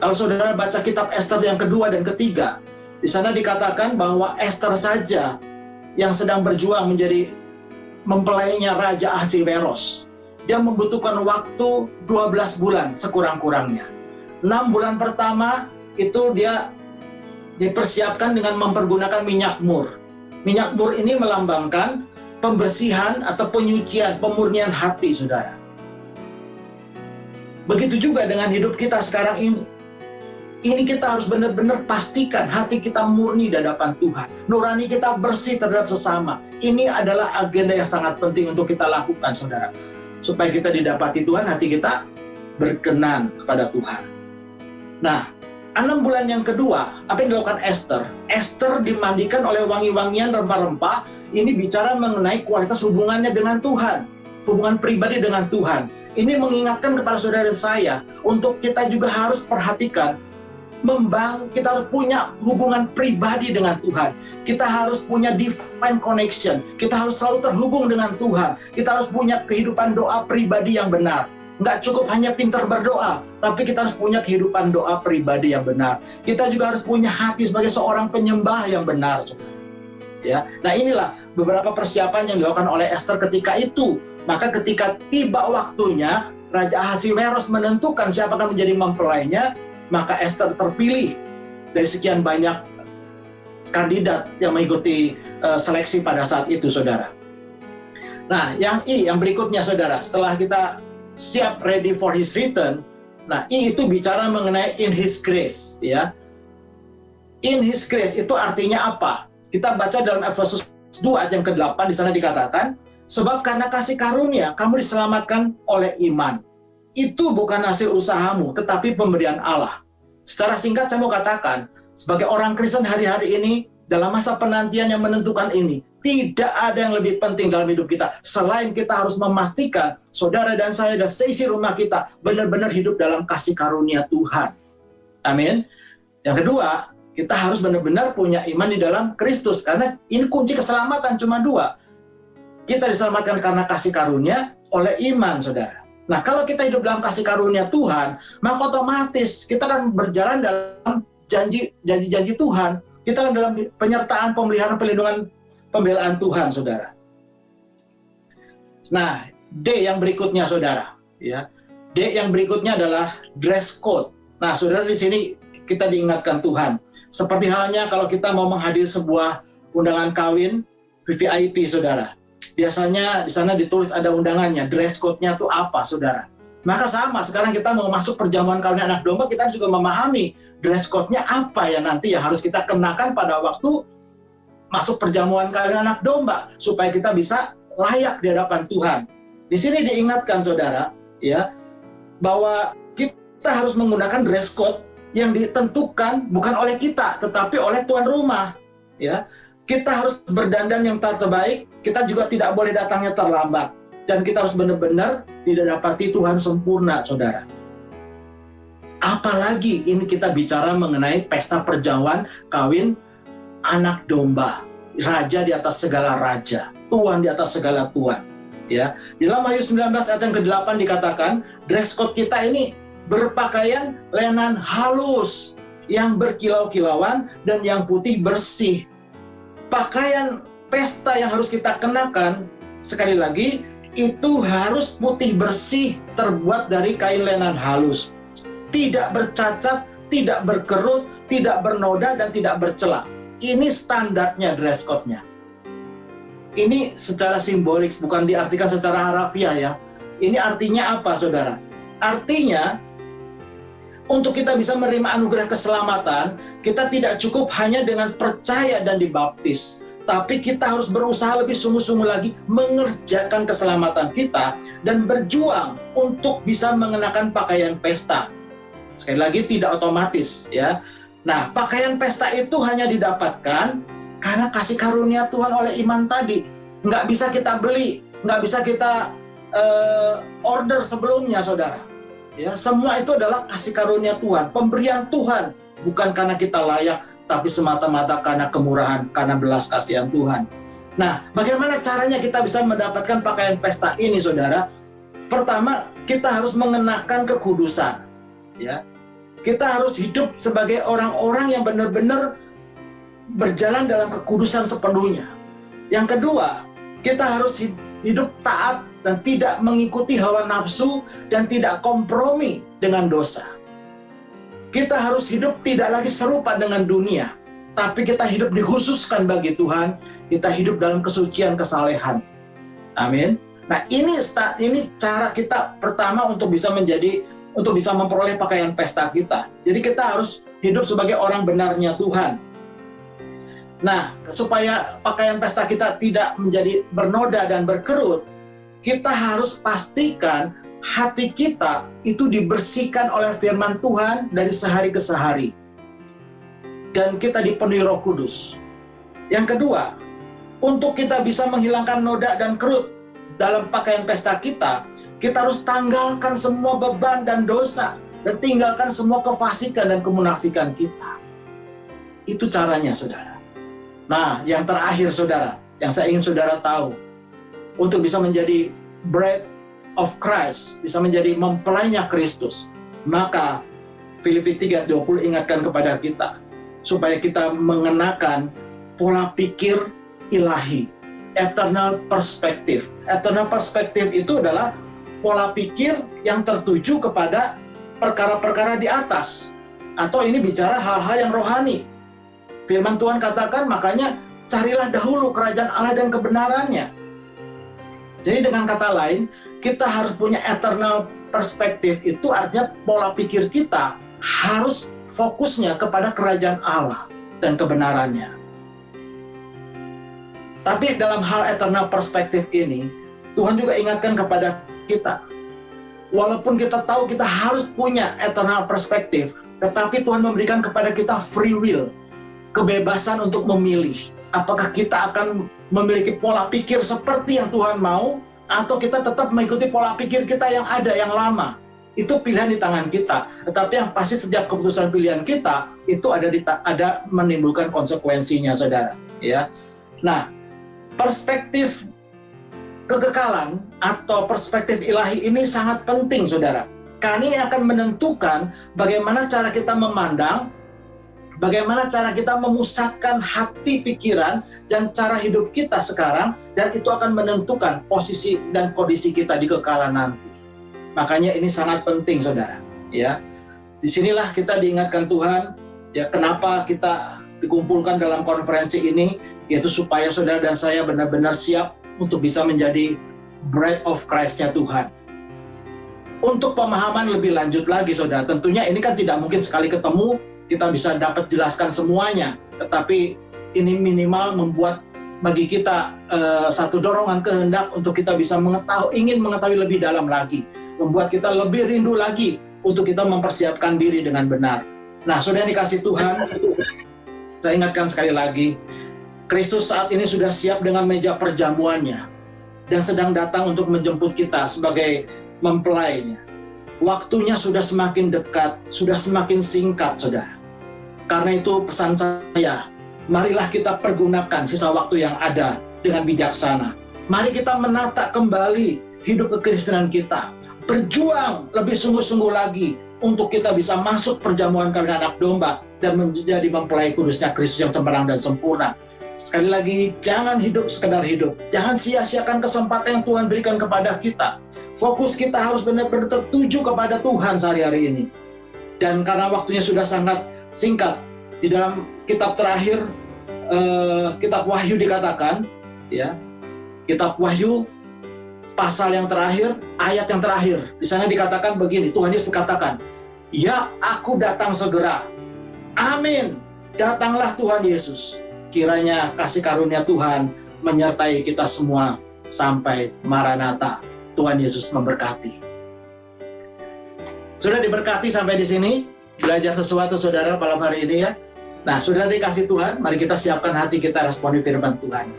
Kalau saudara baca kitab Ester yang kedua dan ketiga, di sana dikatakan bahwa Ester saja yang sedang berjuang menjadi mempelainya Raja Ahasiweros. Dia membutuhkan waktu 12 bulan sekurang-kurangnya. 6 bulan pertama itu dia dipersiapkan dengan mempergunakan minyak mur. Minyak mur ini melambangkan pembersihan atau penyucian, pemurnian hati, saudara. Begitu juga dengan hidup kita sekarang ini. Ini kita harus benar-benar pastikan hati kita murni di hadapan Tuhan. Nurani kita bersih terhadap sesama. Ini adalah agenda yang sangat penting untuk kita lakukan, saudara. Supaya kita didapati Tuhan, hati kita berkenan kepada Tuhan. Nah, 6 bulan yang kedua, apa yang dilakukan Ester? Ester dimandikan oleh wangi-wangian rempah-rempah. Ini bicara mengenai kualitas hubungannya dengan Tuhan. Hubungan pribadi dengan Tuhan. Ini mengingatkan kepada saudara saya untuk kita juga harus perhatikan, kita harus punya hubungan pribadi dengan Tuhan. Kita harus punya divine connection. Kita harus selalu terhubung dengan Tuhan. Kita harus punya kehidupan doa pribadi yang benar. Nggak cukup hanya pintar berdoa, tapi kita harus punya kehidupan doa pribadi yang benar. Kita juga harus punya hati sebagai seorang penyembah yang benar, saudara. Ya, nah inilah beberapa persiapan yang dilakukan oleh Ester ketika itu. Maka ketika tiba waktunya, Raja Ahasiweros menentukan siapa akan menjadi mempelainya, maka Ester terpilih dari sekian banyak kandidat yang mengikuti seleksi pada saat itu, saudara. Nah, yang berikutnya saudara, setelah kita siap ready for his return, nah itu bicara mengenai in his grace, ya. In his grace itu artinya apa? Kita baca dalam Efesus 2 ayat yang ke-8, di sana dikatakan, sebab karena kasih karunia kamu diselamatkan oleh iman. Itu bukan hasil usahamu, tetapi pemberian Allah. Secara singkat saya mau katakan, sebagai orang Kristen hari-hari ini, dalam masa penantian yang menentukan ini, tidak ada yang lebih penting dalam hidup kita, selain kita harus memastikan saudara dan saya dan seisi rumah kita benar-benar hidup dalam kasih karunia Tuhan. Amin. Yang kedua, kita harus benar-benar punya iman di dalam Kristus, karena ini kunci keselamatan cuma dua. Kita diselamatkan karena kasih karunia oleh iman, saudara. Nah, kalau kita hidup dalam kasih karunia Tuhan, maka otomatis kita akan berjalan dalam janji-janji Tuhan. Kita akan dalam penyertaan, pemeliharaan, pelindungan, pembelaan Tuhan, saudara. Nah, D yang berikutnya, saudara. Ya, D yang berikutnya adalah dress code. Nah, saudara, di sini kita diingatkan Tuhan. Seperti halnya kalau kita mau menghadiri sebuah undangan kawin VVIP, saudara. Biasanya di sana ditulis ada undangannya, dress code-nya itu apa, saudara. Maka sama, sekarang kita mau masuk perjamuan kawin anak domba, kita juga memahami dress code-nya apa ya nanti yang harus kita kenakan pada waktu masuk perjamuan kawin anak domba, supaya kita bisa layak di hadapan Tuhan. Di sini diingatkan, saudara, ya, bahwa kita harus menggunakan dress code yang ditentukan bukan oleh kita, tetapi oleh tuan rumah. Ya, kita harus berdandan yang terbaik. Kita juga tidak boleh datangnya terlambat, dan kita harus benar-benar didapati Tuhan sempurna, saudara. Apalagi ini kita bicara mengenai pesta perjamuan kawin anak domba, raja di atas segala raja, tuan di atas segala tuan. Ya, di dalam Wahyu 19 ayat yang ke-8 dikatakan, dress code kita ini berpakaian lenan halus yang berkilau-kilauan dan yang putih bersih. Pakaian pesta yang harus kita kenakan, sekali lagi, itu harus putih bersih, terbuat dari kain lenan halus, tidak bercacat, tidak berkerut, tidak bernoda, dan tidak bercela. Ini standarnya dress code-nya. Ini secara simbolik, bukan diartikan secara harafiah, ya. Ini artinya apa, saudara? Artinya, untuk kita bisa menerima anugerah keselamatan, kita tidak cukup hanya dengan percaya dan dibaptis, tapi kita harus berusaha lebih sungguh-sungguh lagi mengerjakan keselamatan kita dan berjuang untuk bisa mengenakan pakaian pesta. Sekali lagi, tidak otomatis, ya. Nah, pakaian pesta itu hanya didapatkan karena kasih karunia Tuhan oleh iman tadi. Nggak bisa kita beli, nggak bisa kita order sebelumnya, saudara. Ya, semua itu adalah kasih karunia Tuhan, pemberian Tuhan, bukan karena kita layak, tapi semata-mata karena kemurahan, karena belas kasihan Tuhan. Nah, bagaimana caranya kita bisa mendapatkan pakaian pesta ini, saudara? Pertama, kita harus mengenakan kekudusan. Ya, kita harus hidup sebagai orang-orang yang benar-benar berjalan dalam kekudusan sepenuhnya. Yang kedua, kita harus hidup taat dan tidak mengikuti hawa nafsu dan tidak kompromi dengan dosa. Kita harus hidup tidak lagi serupa dengan dunia, tapi kita hidup dikhususkan bagi Tuhan, kita hidup dalam kesucian kesalehan. Amin. Nah, ini cara kita pertama untuk bisa memperoleh pakaian pesta kita. Jadi kita harus hidup sebagai orang benarnya Tuhan. Nah, supaya pakaian pesta kita tidak menjadi bernoda dan berkerut, kita harus pastikan hati kita itu dibersihkan oleh firman Tuhan dari sehari ke sehari. Dan kita dipenuhi Roh Kudus. Yang kedua, untuk kita bisa menghilangkan noda dan kerut dalam pakaian pesta kita, kita harus tanggalkan semua beban dan dosa, dan tinggalkan semua kefasikan dan kemunafikan kita. Itu caranya, saudara. Nah, yang terakhir, saudara, yang saya ingin saudara tahu, untuk bisa menjadi bride of Christ, bisa menjadi mempelainya Kristus, maka Filipi 3:20 ingatkan kepada kita, supaya kita mengenakan pola pikir ilahi, eternal perspective. Eternal perspective itu adalah pola pikir yang tertuju kepada perkara-perkara di atas, atau ini bicara hal-hal yang rohani. Firman Tuhan katakan, makanya carilah dahulu kerajaan Allah dan kebenarannya. Jadi dengan kata lain, kita harus punya eternal perspektif. Itu artinya pola pikir kita harus fokusnya kepada kerajaan Allah dan kebenarannya. Tapi dalam hal eternal perspektif ini, Tuhan juga ingatkan kepada kita. Walaupun kita tahu kita harus punya eternal perspektif, tetapi Tuhan memberikan kepada kita free will, kebebasan untuk memilih. Apakah kita akan memiliki pola pikir seperti yang Tuhan mau, atau kita tetap mengikuti pola pikir kita yang ada, yang lama. Itu pilihan di tangan kita. Tetapi yang pasti setiap keputusan pilihan kita, itu ada menimbulkan konsekuensinya, saudara. Ya. Nah, perspektif kekekalan atau perspektif ilahi ini sangat penting, saudara. Karena ini akan menentukan bagaimana cara kita memandang, bagaimana cara kita memusatkan hati, pikiran, dan cara hidup kita sekarang, dan itu akan menentukan posisi dan kondisi kita di kekekalan nanti. Makanya ini sangat penting, saudara. Ya, disinilah kita diingatkan Tuhan. Ya, kenapa kita dikumpulkan dalam konferensi ini? Yaitu supaya saudara dan saya benar-benar siap untuk bisa menjadi bride of Christ-nya Tuhan. Untuk pemahaman lebih lanjut lagi, saudara, tentunya ini kan tidak mungkin sekali ketemu kita bisa dapat jelaskan semuanya, tetapi ini minimal membuat bagi kita satu dorongan kehendak untuk kita bisa ingin mengetahui lebih dalam lagi, membuat kita lebih rindu lagi untuk kita mempersiapkan diri dengan benar. Nah, saudara dikasih Tuhan, saya ingatkan sekali lagi, Kristus saat ini sudah siap dengan meja perjamuannya dan sedang datang untuk menjemput kita sebagai mempelainya. Waktunya sudah semakin dekat, sudah semakin singkat, saudara. Karena itu pesan saya, marilah kita pergunakan sisa waktu yang ada dengan bijaksana. Mari kita menata kembali hidup kekristenan kita. Berjuang lebih sungguh-sungguh lagi untuk kita bisa masuk perjamuan kawin anak domba dan menjadi mempelai kudusnya Kristus yang cemerlang dan sempurna. Sekali lagi, jangan hidup sekedar hidup. Jangan sia-siakan kesempatan yang Tuhan berikan kepada kita. Fokus kita harus benar-benar tertuju kepada Tuhan sehari-hari ini. Dan karena waktunya sudah sangat singkat, di dalam kitab terakhir, kitab Wahyu dikatakan, ya, kitab Wahyu pasal yang terakhir, ayat yang terakhir, di sana dikatakan begini, Tuhan Yesus berkatakan, "Ya, aku datang segera." Amin. Datanglah Tuhan Yesus. Kiranya kasih karunia Tuhan menyertai kita semua sampai Maranatha. Tuhan Yesus memberkati. Sudah diberkati sampai di sini? Belajar sesuatu, saudara, malam hari ini, ya? Nah, sudah dikasih Tuhan, mari kita siapkan hati kita responi firman Tuhan.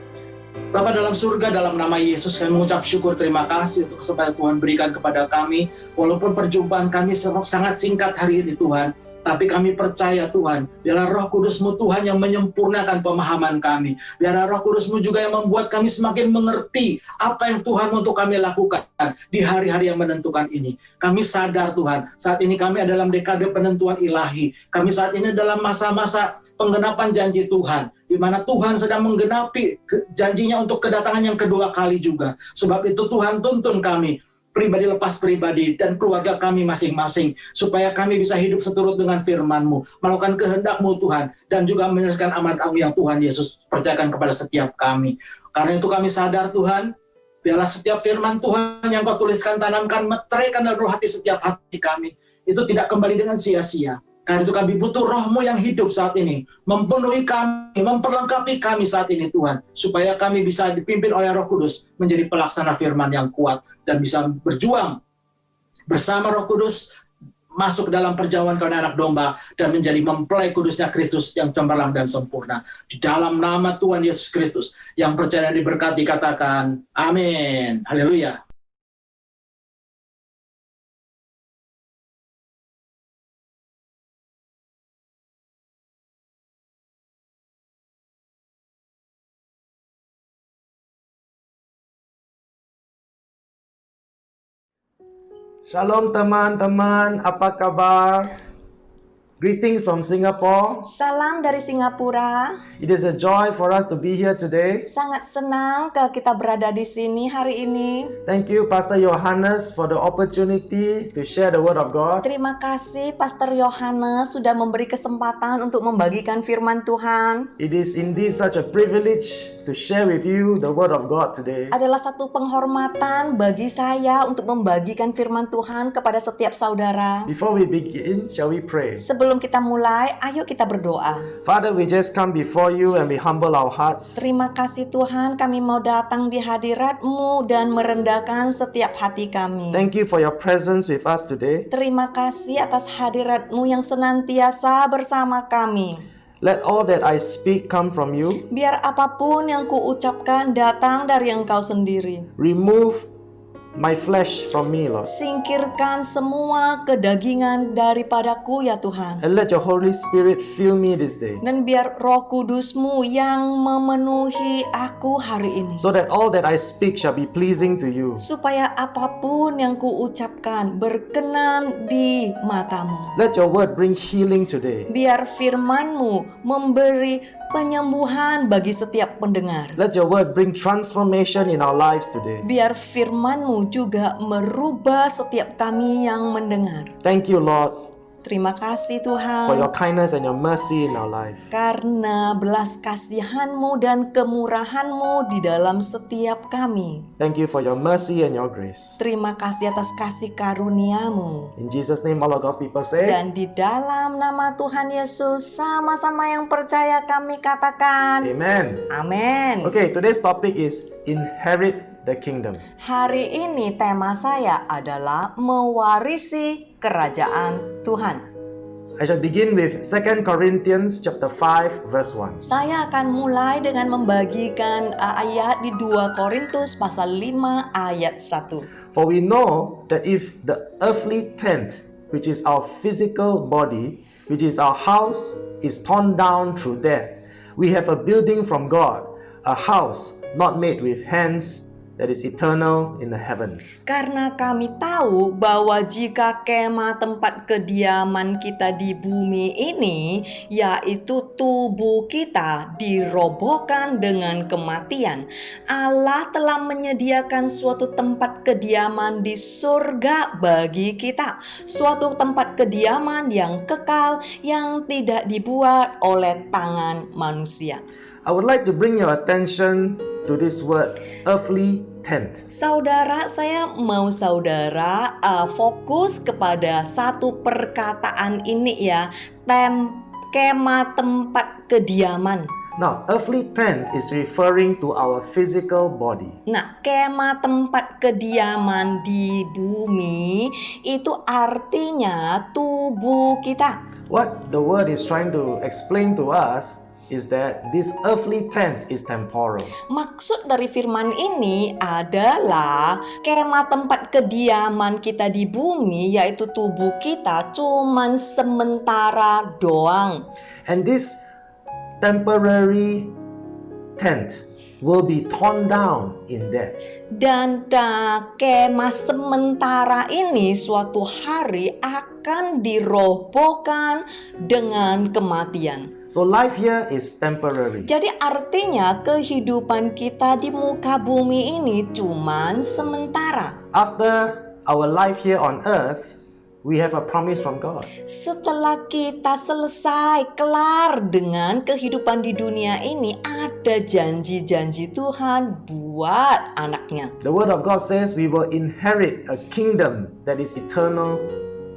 Bapa dalam surga, dalam nama Yesus, kami mengucap syukur, terima kasih untuk kesempatan Tuhan berikan kepada kami. Walaupun perjumpaan kami sangat singkat hari ini, Tuhan, tapi kami percaya, Tuhan, biarlah Roh Kudus-Mu, Tuhan, yang menyempurnakan pemahaman kami. Biarlah Roh Kudus-Mu juga yang membuat kami semakin mengerti apa yang Tuhan untuk kami lakukan di hari-hari yang menentukan ini. Kami sadar, Tuhan, saat ini kami adalah dalam dekade penentuan ilahi. Kami saat ini dalam masa-masa penggenapan janji Tuhan, di mana Tuhan sedang menggenapi janjinya untuk kedatangan yang kedua kali juga. Sebab itu Tuhan tuntun kami, pribadi lepas pribadi, dan keluarga kami masing-masing, supaya kami bisa hidup seturut dengan firman-Mu, melakukan kehendak-Mu, Tuhan, dan juga menyelesaikan amanat-Mu yang Tuhan Yesus percayakan kepada setiap kami. Karena itu kami sadar, Tuhan, biarlah setiap firman Tuhan yang Kau tuliskan, tanamkan, meteraikan dalam roh hati setiap hati kami, itu tidak kembali dengan sia-sia. Karena itu kami butuh Roh-Mu yang hidup saat ini, memenuhi kami, memperlengkapi kami saat ini, Tuhan, supaya kami bisa dipimpin oleh Roh Kudus menjadi pelaksana firman yang kuat, dan bisa berjuang bersama Roh Kudus, masuk dalam perjamuan kawin anak domba, dan menjadi mempelai kudusnya Kristus yang cemerlang dan sempurna. Di dalam nama Tuhan Yesus Kristus, yang percaya dan diberkati, katakan, amin. Haleluya. Shalom teman-teman, apa kabar? Greetings from Singapore. Salam dari Singapura. It is a joy for us to be here today. Sangat senang kita berada di sini hari ini. Thank you, Pastor Johannes, for the opportunity to share the Word of God. Terima kasih Pastor Yohanes sudah memberi kesempatan untuk membagikan firman Tuhan. It is indeed such a privilege to share with you the Word of God today. Adalah satu penghormatan bagi saya untuk membagikan firman Tuhan kepada setiap saudara. Before we begin, shall we pray? Sebelum kita mulai, ayo kita berdoa. Father, we just come before you and we humble our hearts. Terima kasih Tuhan, kami mau datang di hadirat-Mu dan merendahkan setiap hati kami. Thank you for your presence with us today. Terima kasih atas hadirat-Mu yang senantiasa bersama kami. Let all that I speak come from you. Biar apapun yang kuucapkan datang dari Engkau sendiri. Remove my flesh from me, Lord. Singkirkan semua kedagingan daripadaku ya Tuhan. And let your Holy Spirit fill me this day, Dan biar Roh Kudus-Mu yang memenuhi aku hari ini. so that all that I speak shall be pleasing to you. Supaya apapun yang kuucapkan berkenan di mata-Mu. Let your word bring healing today. Biar firman-Mu memberi penyembuhan bagi setiap pendengar. Let your word bring transformation in our lives today. Biar firman-Mu juga merubah setiap kami yang mendengar. Thank you, Lord, Terima kasih for your Tuhan, kindness and your mercy in our life. karena belas kasihan-Mu dan kemurahan-Mu di dalam setiap kami. Thank you for your mercy and your grace. Terima kasih atas kasih karunia-Mu. In Jesus' name, all of God's people say, Dan di dalam nama Tuhan Yesus, sama-sama yang percaya kami katakan, Amen. Amin. Okay, today's topic is inherit the kingdom. Hari ini tema saya adalah mewarisi kerajaan Tuhan. I shall begin with 2 Corinthians chapter 5 verse 1. Saya akan mulai dengan membagikan ayat di 2 Korintus pasal 5 ayat 1. For we know that if the earthly tent, which is our physical body, which is our house, is torn down through death, we have a building from God, a house not made with hands, that is eternal in the heavens. Karena kami tahu bahwa jika kemah tempat kediaman kita di bumi ini, yaitu tubuh kita, dirobohkan dengan kematian, Allah telah menyediakan suatu tempat kediaman di surga bagi kita. Suatu tempat kediaman yang kekal, yang tidak dibuat oleh tangan manusia. I would like to bring your attention to this word, earthly tent. Saudara, saya mau saudara fokus kepada satu perkataan ini ya, kemah tempat kediaman. Now, earthly tent is referring to our physical body. Nah, kemah tempat kediaman di bumi itu artinya tubuh kita. What the word is trying to explain to us is that this earthly tent is temporal. Maksud dari firman ini adalah kemah tempat kediaman kita di bumi, yaitu tubuh kita, cuman sementara doang. And this temporary tent will be torn down in death. Dan kemah sementara ini suatu hari akan dirobohkan dengan kematian. So life here is temporary. Jadi artinya kehidupan kita di muka bumi ini cuman sementara. After our life here on earth, we have a promise from God. Setelah kita selesai kelar dengan kehidupan di dunia ini, ada janji-janji Tuhan buat anaknya. The word of God says we will inherit a kingdom that is eternal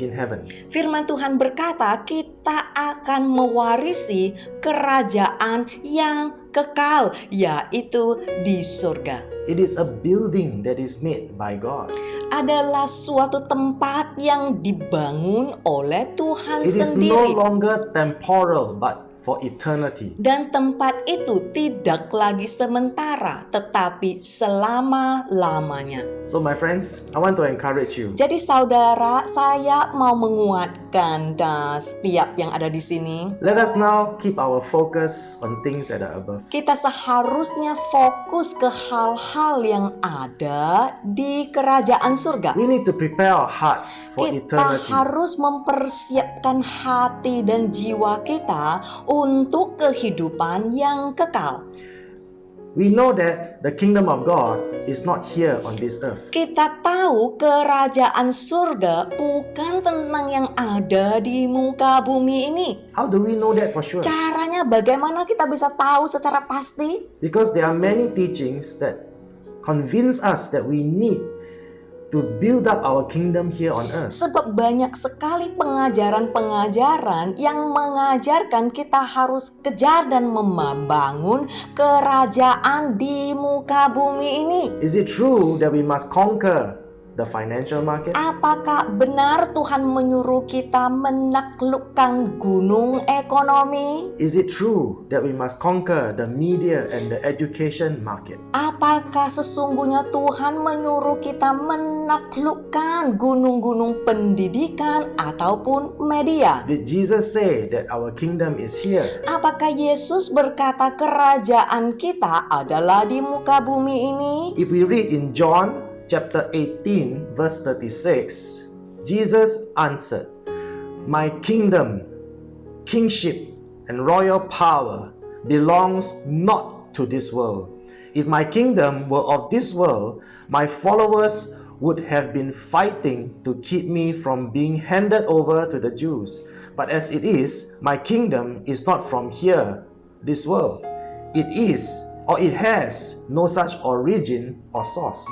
in heaven. Firman Tuhan berkata, kita akan mewarisi kerajaan yang kekal, yaitu di surga. It is a building that is made by God. Adalah suatu tempat yang dibangun oleh Tuhan It is no sendiri. longer temporal but for eternity. Dan tempat itu tidak lagi sementara, tetapi selama-lamanya. So my friends, I want to encourage you. Jadi saudara, saya mau menguatkan setiap yang ada di sini. Let us now keep our focus on things that are above. Kita seharusnya fokus ke hal-hal yang ada di kerajaan surga. We need to prepare our hearts for Kita eternity. harus mempersiapkan hati dan jiwa kita untuk kehidupan yang kekal. We know that the kingdom of God is not here on this earth. Kita tahu kerajaan surga bukan tentang yang ada di muka bumi ini. How do we know that for sure? Caranya bagaimana kita bisa tahu secara pasti? Because there are many teachings that convince us that we need to build up our kingdom here on earth. Sebab banyak sekali pengajaran-pengajaran yang mengajarkan kita harus kejar dan membangun kerajaan di muka bumi ini. Is it true that we must conquer the financial market? Apakah benar Tuhan menyuruh kita menaklukkan gunung ekonomi? Is it true that we must conquer the media and the education market? Apakah sesungguhnya Tuhan menyuruh kita menaklukkan gunung-gunung pendidikan ataupun media? Did Jesus say that our kingdom is here? Apakah Yesus berkata kerajaan kita adalah di muka bumi ini? If we read in John chapter 18 verse 36, Jesus answered, "My kingdom, kingship, and royal power belongs not to this world. If my kingdom were of this world, my followers would have been fighting to keep me from being handed over to the Jews. But as it is, my kingdom is not from here, this world. It is, or it has, no such origin or source."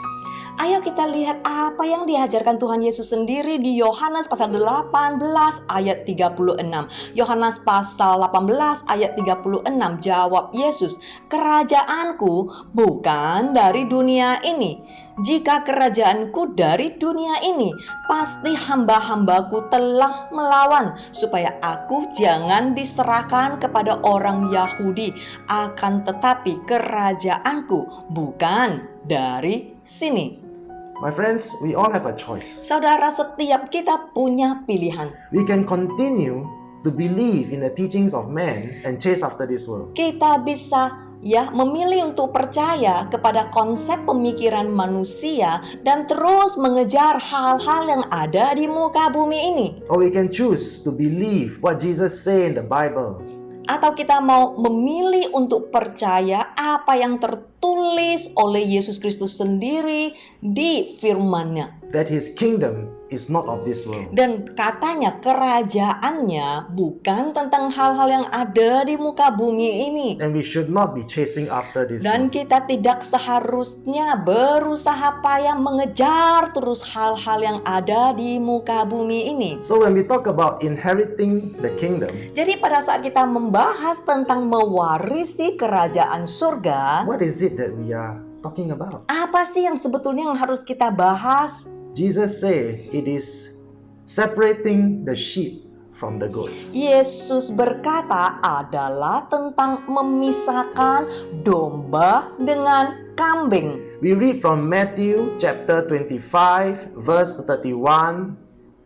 Ayo kita lihat apa yang diajarkan Tuhan Yesus sendiri di Yohanes pasal 18 ayat 36. Yohanes pasal 18 ayat 36, jawab Yesus, "Kerajaanku bukan dari dunia ini. Jika kerajaanku dari dunia ini, pasti hamba-hambaku telah melawan supaya aku jangan diserahkan kepada orang Yahudi. Akan tetapi kerajaanku bukan dari sini." My friends, we all have a choice. Saudara, setiap kita punya pilihan. We can continue to believe in the teachings of man and chase after this world. Kita bisa memilih untuk percaya kepada konsep pemikiran manusia dan terus mengejar hal-hal yang ada di muka bumi ini. Or we can choose to believe what Jesus said in the Bible. Atau kita mau memilih untuk percaya apa yang tertulis oleh Yesus Kristus sendiri di firman-Nya. That his kingdom is not of this world. Dan katanya kerajaannya bukan tentang hal-hal yang ada di muka bumi ini. And we should not be chasing after this Dan world. kita tidak seharusnya berusaha payah mengejar terus hal-hal yang ada di muka bumi ini. So when we talk about inheriting the kingdom, Jadi pada saat kita membahas tentang mewarisi kerajaan surga, what is it that we are talking about? apa sih yang sebetulnya yang harus kita bahas? Jesus said it is separating the sheep from the goats. Yesus berkata adalah tentang memisahkan domba dengan kambing. We read from Matthew chapter 25 verse 31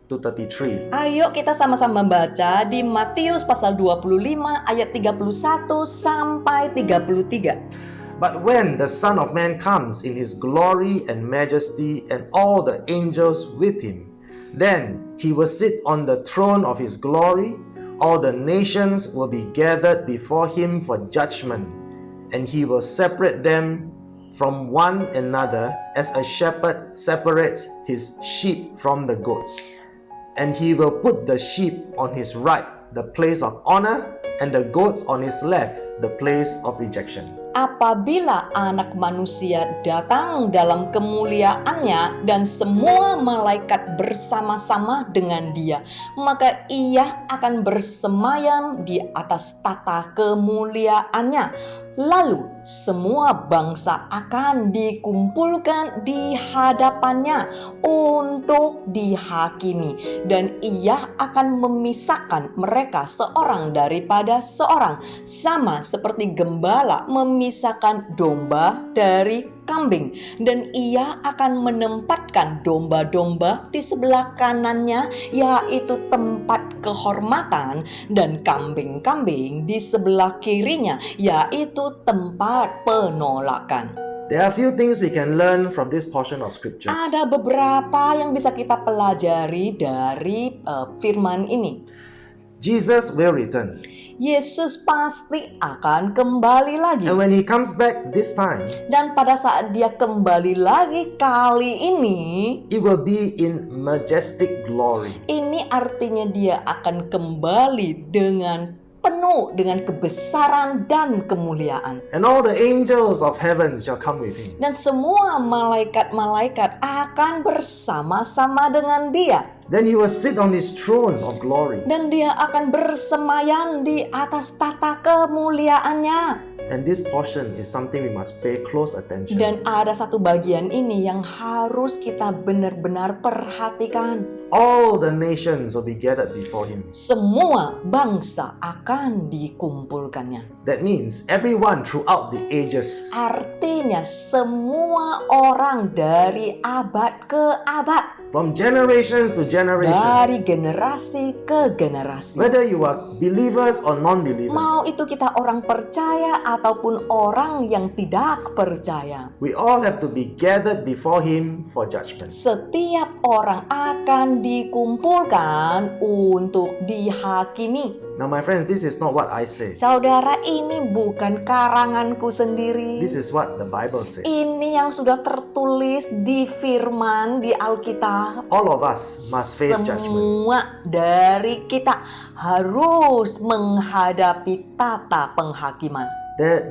to 33. Ayo kita sama-sama membaca di Matius pasal 25 ayat 31 sampai 33. But when the Son of Man comes in his glory and majesty and all the angels with him, then he will sit on the throne of his glory. All the nations will be gathered before him for judgment, and he will separate them from one another as a shepherd separates his sheep from the goats. And he will put the sheep on his right, the place of honor, and the goats on his left, the place of rejection. apabila anak manusia datang dalam kemuliaannya dan semua malaikat bersama-sama dengan dia, maka ia akan bersemayam di atas tata kemuliaannya. Lalu semua bangsa akan dikumpulkan di hadapannya untuk dihakimi, dan ia akan memisahkan mereka seorang daripada seorang, sama seperti gembala memisahkan domba dari kambing, dan ia akan menempatkan domba-domba di sebelah kanannya, yaitu tempat kehormatan, dan kambing-kambing di sebelah kirinya, yaitu tempat penolakan. There are a few things we can learn from this portion of scripture. Ada beberapa yang bisa kita pelajari dari firman ini. Jesus will return. Yesus pasti akan kembali lagi. And when he comes back this time, Dan pada saat dia kembali lagi kali ini, it will be in majestic glory. ini artinya dia akan kembali dengan penuh dengan kebesaran dan kemuliaan. And all the angels of heaven shall come with him. Dan semua malaikat-malaikat akan bersama-sama dengan dia. Then he will sit on his throne of glory. Dan dia akan bersemayam di atas tata kemuliaannya. And this portion is something we must pay close attention. Dan ada satu bagian ini yang harus kita benar-benar perhatikan. All the nations will be gathered before him. Semua bangsa akan dikumpulkannya. That means everyone throughout the ages. Artinya semua orang dari abad ke abad. From generations to generation. Dari generasi ke generasi. Whether you are believers or non-believers. Mau itu kita orang percaya ataupun orang yang tidak percaya. We all have to be gathered before him for judgment. Setiap orang akan dikumpulkan untuk dihakimi. Now my friends, this is not what I say. Saudara, ini bukan karanganku sendiri. This is what the Bible says. Ini yang sudah tertulis di firman di Alkitab. All of us must face judgment. Semua dari kita harus menghadapi tata penghakiman.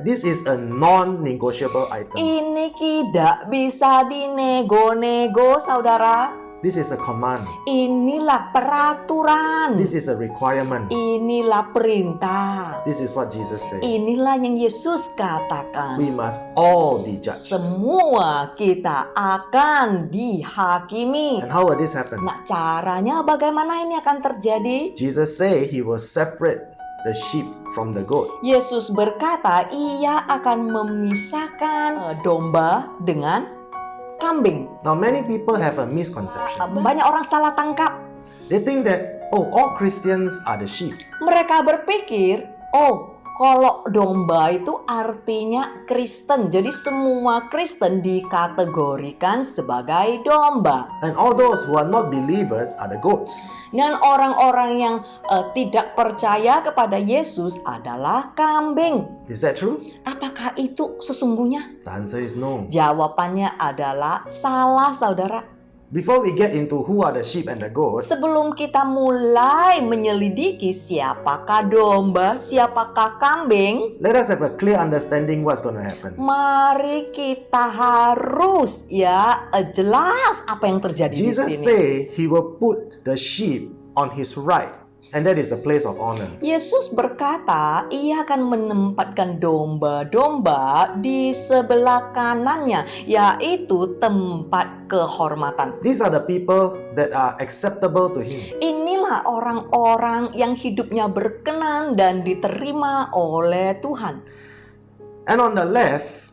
This is a non-negotiable item. Ini tidak bisa dinego-nego, saudara. This is a command. Inilah peraturan. This is a requirement. Inilah perintah. This is what Jesus said. Inilah yang Yesus katakan. We must all be judged. Semua kita akan dihakimi. And how will this happen? Nah, caranya bagaimana ini akan terjadi? Jesus say he will separate the sheep from the goat. Yesus berkata, ia akan memisahkan domba dengan kambing. Now many people have a misconception. Banyak orang salah tangkap. They think that, oh, all Christians are the sheep. Mereka berpikir, oh, kalau domba itu artinya Kristen. Jadi semua Kristen dikategorikan sebagai domba. And all those who are not believers are the goats. Dan orang-orang yang tidak percaya kepada Yesus adalah kambing. Is that true? Apakah itu sesungguhnya? The answer is no. Jawabannya adalah salah, saudara. Before we get into who are the sheep and the goats, Sebelum kita mulai menyelidiki siapakah domba, siapakah kambing, let us have a clear understanding what's going to happen. mari kita harus jelas apa yang terjadi di Jesus sini. say he will put the sheep on his right, and that is the place of honor. Yesus berkata, ia akan menempatkan domba-domba di sebelah kanannya, yaitu tempat kehormatan. These are the people that are acceptable to him. Inilah orang-orang yang hidupnya berkenan dan diterima oleh Tuhan. And on the left,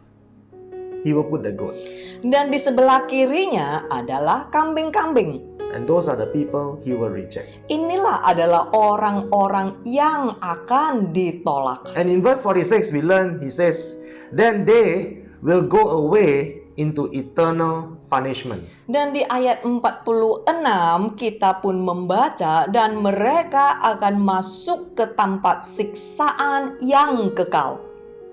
he will put the goats. Dan di sebelah kirinya adalah kambing-kambing. And those are the people he will reject. Inilah adalah orang-orang yang akan ditolak. And in verse 46 we learn, he says, then they will go away into eternal punishment. Dan di ayat 46 kita pun membaca, dan mereka akan masuk ke tempat siksaan yang kekal.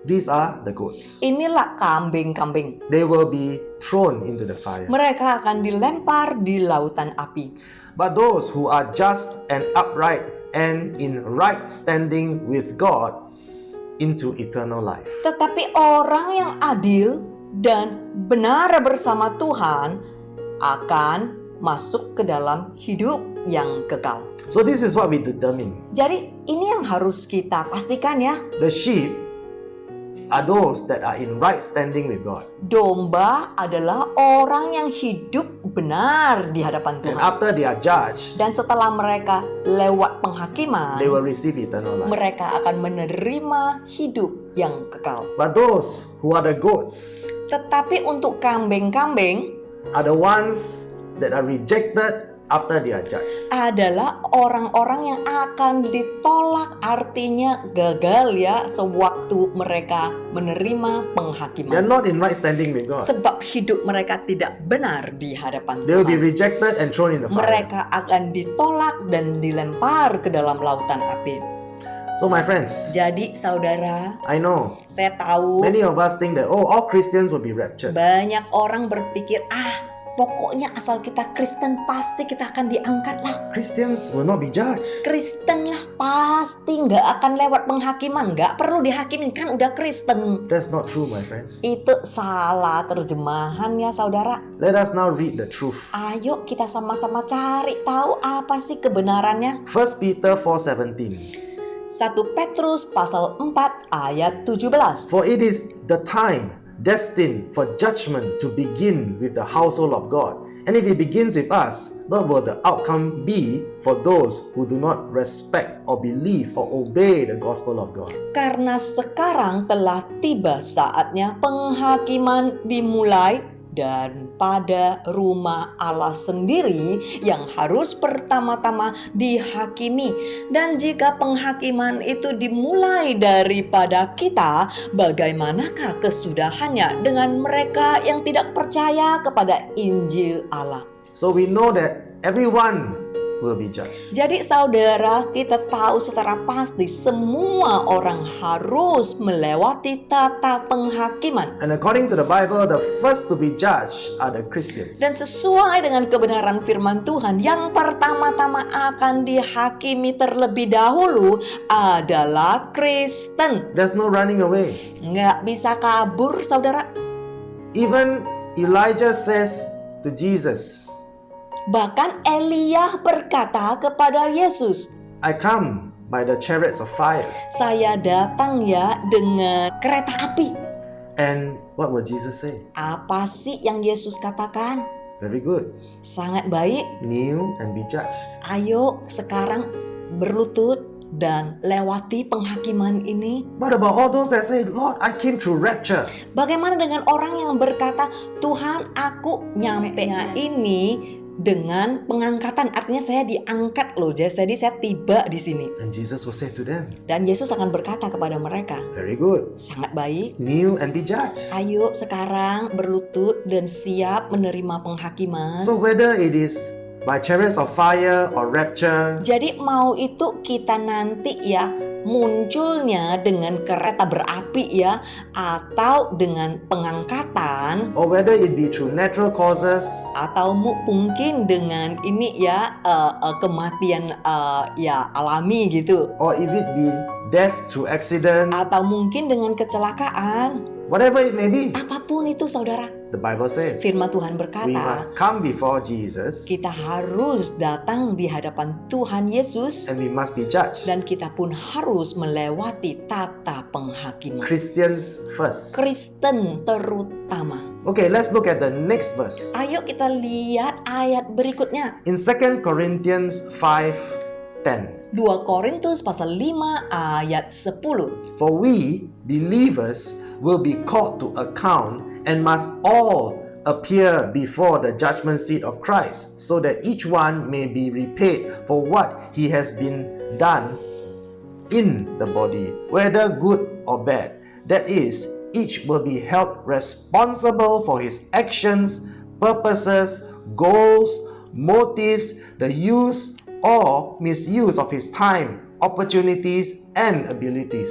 These are the goats. Inilah kambing-kambing. They will be thrown into the fire. Mereka akan dilempar di lautan api. But those who are just and upright and in right standing with God, into eternal life. Tetapi orang yang adil dan benar bersama Tuhan akan masuk ke dalam hidup yang kekal. So this is what we determine. Jadi ini yang harus kita pastikan ya. The sheep are those that are in right standing with God. Domba adalah orang yang hidup benar di hadapan And Tuhan. after they are judged, Dan setelah mereka lewat penghakiman, they will receive eternal life. mereka akan menerima hidup yang kekal. But those who are the goats Tetapi untuk kambing-kambing are the ones that are rejected after they are judged. adalah orang-orang yang akan ditolak, artinya gagal ya sewaktu mereka menerima They are penghakiman. not in right standing with God. Sebab hidup mereka tidak benar di hadapan They will be Tuhan. rejected and thrown in the fire. Mereka akan ditolak dan dilempar ke dalam lautan api. So my friends, Jadi saudara, I know saya tahu many of us think that, oh, all Christians will be raptured. banyak orang berpikir, pokoknya asal kita Kristen pasti kita akan diangkat lah. Christians will not be judged. Kristen lah pasti nggak akan lewat penghakiman, nggak perlu dihakimin kan udah Kristen. That's not true, my friends. Itu salah terjemahan ya saudara. Let us now read the truth. Ayo kita sama-sama cari tahu apa sih kebenarannya. 1 Peter 4:17. 1 Petrus pasal 4 ayat 17. For it is the time destined for judgment to begin with the household of God. And if it begins with us, what will the outcome be for those who do not respect or believe or obey the gospel of God? Karena sekarang telah tiba saatnya penghakiman dimulai dan pada rumah Allah sendiri yang harus pertama-tama dihakimi. Dan jika penghakiman itu dimulai daripada kita, bagaimanakah kesudahannya dengan mereka yang tidak percaya kepada Injil Allah? So we know that everyone will be judged. Jadi saudara, kita tahu secara pasti semua orang harus melewati tata penghakiman. And according to the Bible, the first to be judged are the Christians. Dan sesuai dengan kebenaran firman Tuhan, yang pertama-tama akan dihakimi terlebih dahulu adalah Kristen. There's no running away. Nggak bisa kabur saudara. Even Elijah says to Jesus, Bahkan Elia berkata kepada Yesus, I come by the chariots of fire. saya datang ya dengan kereta api. And what will Jesus say? Apa sih yang Yesus katakan? Very good. Sangat baik. Kneel and be judged. Ayo sekarang berlutut dan lewati penghakiman ini. What about all those that say, Lord, I came through rapture? Bagaimana dengan orang yang berkata, Tuhan aku nyampe ini dengan pengangkatan, artinya saya diangkat loh, jadi saya tiba di sini. And Jesus will say to them, Dan Yesus akan berkata kepada mereka, very good. sangat baik. Kneel and be judged. Ayo sekarang berlutut dan siap menerima penghakiman. So whether it is by chariots of fire or rapture, Jadi mau itu kita nanti ya munculnya dengan kereta berapi ya, atau dengan pengangkatan, or whether it be through natural causes, atau mungkin dengan ini ya kematian ya alami gitu, or if it be death through accident, atau mungkin dengan kecelakaan, whatever it may be, apapun itu saudara, the Bible says, firman Tuhan we berkata must come before Jesus kita harus datang di hadapan Tuhan Yesus and we must be judged. dan kita pun harus melewati tata penghakiman. Christians first. Kristen terutama. Okay, let's look at the next verse. Ayo kita lihat ayat berikutnya. In 2 Corinthians 5:10. 2 Korintus pasal 5 ayat 10. For we, believers, will be called to account and must all appear before the judgment seat of Christ, so that each one may be repaid for what he has been done in the body, whether good or bad. That is, each will be held responsible for his actions, purposes, goals, motives, the use or misuse of his time, opportunities, and abilities.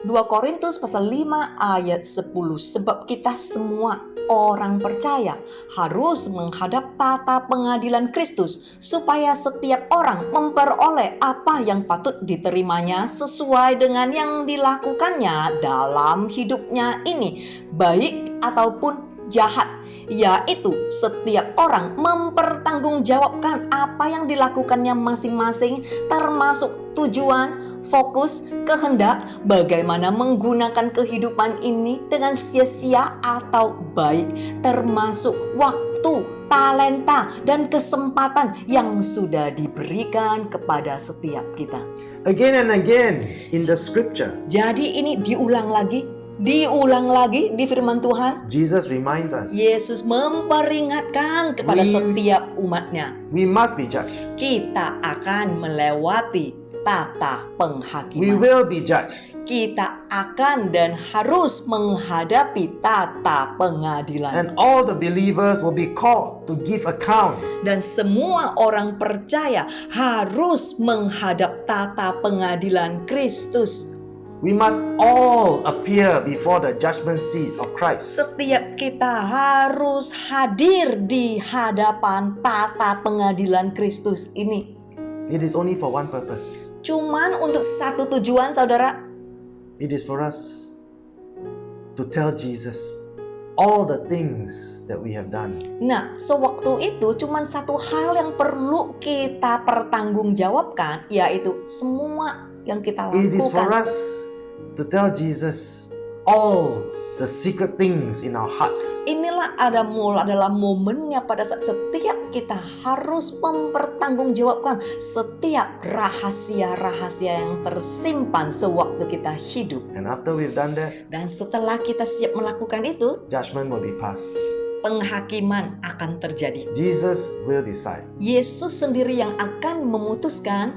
2 Korintus pasal 5 ayat 10. Sebab kita semua orang percaya harus menghadap tata pengadilan Kristus supaya setiap orang memperoleh apa yang patut diterimanya sesuai dengan yang dilakukannya dalam hidupnya ini, baik ataupun jahat, yaitu setiap orang mempertanggungjawabkan apa yang dilakukannya masing-masing, termasuk tujuan, fokus, kehendak, bagaimana menggunakan kehidupan ini dengan sia-sia atau baik, termasuk waktu, talenta, dan kesempatan yang sudah diberikan kepada setiap kita. Again and again in the scripture, Jadi ini diulang lagi di firman Tuhan. Jesus reminds us Yesus memperingatkan kepada setiap umatnya, we must be judged. kita akan melewati tata We penghakiman. will be judged. Kita akan dan harus menghadapi tata pengadilan. And all the believers will be called to give account. Dan semua orang percaya harus menghadap tata pengadilan Kristus. We must all appear before the judgment seat of Christ. Setiap kita harus hadir di hadapan tata pengadilan Kristus ini. It is only for one purpose. Cuman untuk satu tujuan, saudara. It is for us to tell Jesus all the things that we have done. Nah, sewaktu itu cuman satu hal yang perlu kita pertanggungjawabkan, yaitu semua yang kita It is for lakukan. us to tell Jesus all the secret things in our hearts. Inilah adalah momennya pada saat setiap kita harus mempertanggungjawabkan setiap rahasia-rahasia yang tersimpan sewaktu kita hidup. And after we've done that, Dan setelah kita siap melakukan itu, judgment will be passed. penghakiman akan terjadi. Jesus will decide Yesus sendiri yang akan memutuskan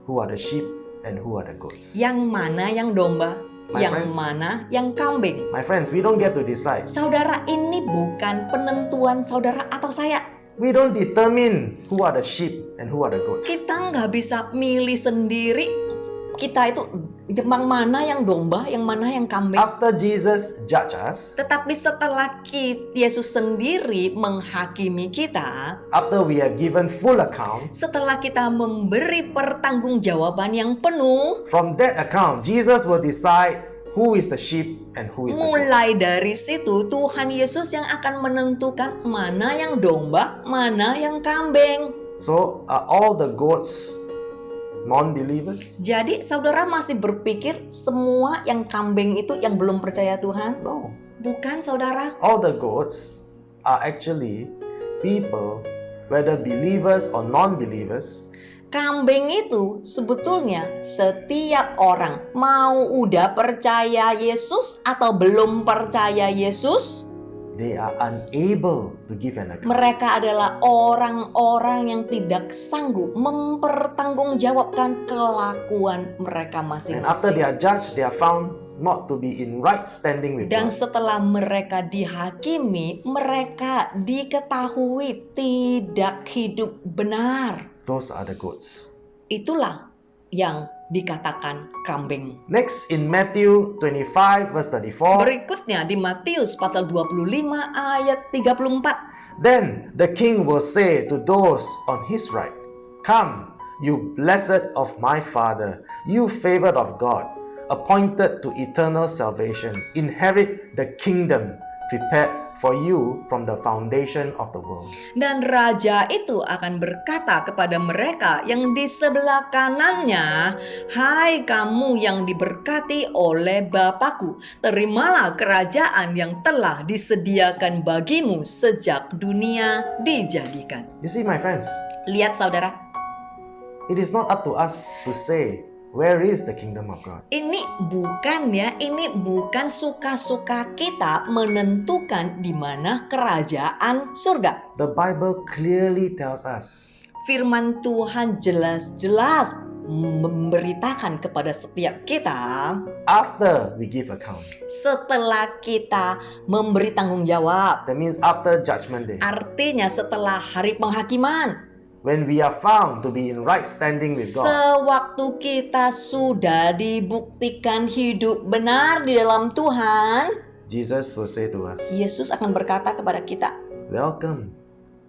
who are the sheep and who are the goats. yang mana yang domba, My yang friends. mana yang kambing. My friends, we don't get to decide. Saudara, ini bukan penentuan saudara atau saya. We don't determine who are the sheep and who are the goats. Kita nggak bisa milih sendiri. Kita itu yang mana yang domba, yang mana yang kambing. After Jesus judge us, Tetapi setelah Yesus sendiri menghakimi kita, after we have given full account, setelah kita memberi pertanggungjawaban yang penuh, from that account, Jesus will decide who is the sheep and who is the goat. mulai dari situ Tuhan Yesus yang akan menentukan mana yang domba, mana yang kambing. So are all the goats non-believers? Jadi saudara masih berpikir semua yang kambing itu yang belum percaya Tuhan? No. Bukan, saudara. All the goats are actually people, whether believers or non-believers, Kambing itu sebetulnya setiap orang mau udah percaya Yesus atau belum percaya Yesus, they are unable to give an account. mereka adalah orang-orang yang tidak sanggup mempertanggungjawabkan kelakuan mereka And after they masing-masing. are judged, they are found not to be in right standing with Dan God. setelah mereka dihakimi, mereka diketahui tidak hidup benar. Those are the goats. Itulah yang dikatakan kambing. Next, in Matthew 25 verse 34, Berikutnya di Matius pasal 25 ayat 34. then the king will say to those on his right, "Come, you blessed of my Father, you favored of God, appointed to eternal salvation, inherit the kingdom prepared for you from the foundation of the world." Dan raja itu akan berkata kepada mereka yang di sebelah kanannya, "Hai kamu yang diberkati oleh Bapakku, terimalah kerajaan yang telah disediakan bagimu sejak dunia dijadikan." You see, my friends, Lihat saudara, it is not up to us to say, where is the kingdom of God? ini bukan suka-suka kita menentukan di mana kerajaan surga. The Bible clearly tells us Firman Tuhan jelas-jelas memberitakan kepada setiap kita, after we give account. setelah kita memberi tanggung jawab, That means after judgment day. artinya setelah hari penghakiman, When we are found to be in right standing with God, sewaktu kita sudah dibuktikan hidup benar di dalam Tuhan, Jesus will say to us, Yesus akan berkata kepada kita, "Welcome,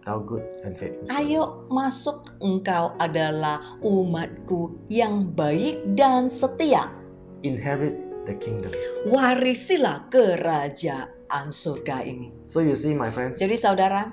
thou good and faithful servant." ayo masuk, engkau adalah umatku yang baik dan setia. Inherit the kingdom. Warisilah kerajaan surga ini. So you see, my friends, Jadi saudara,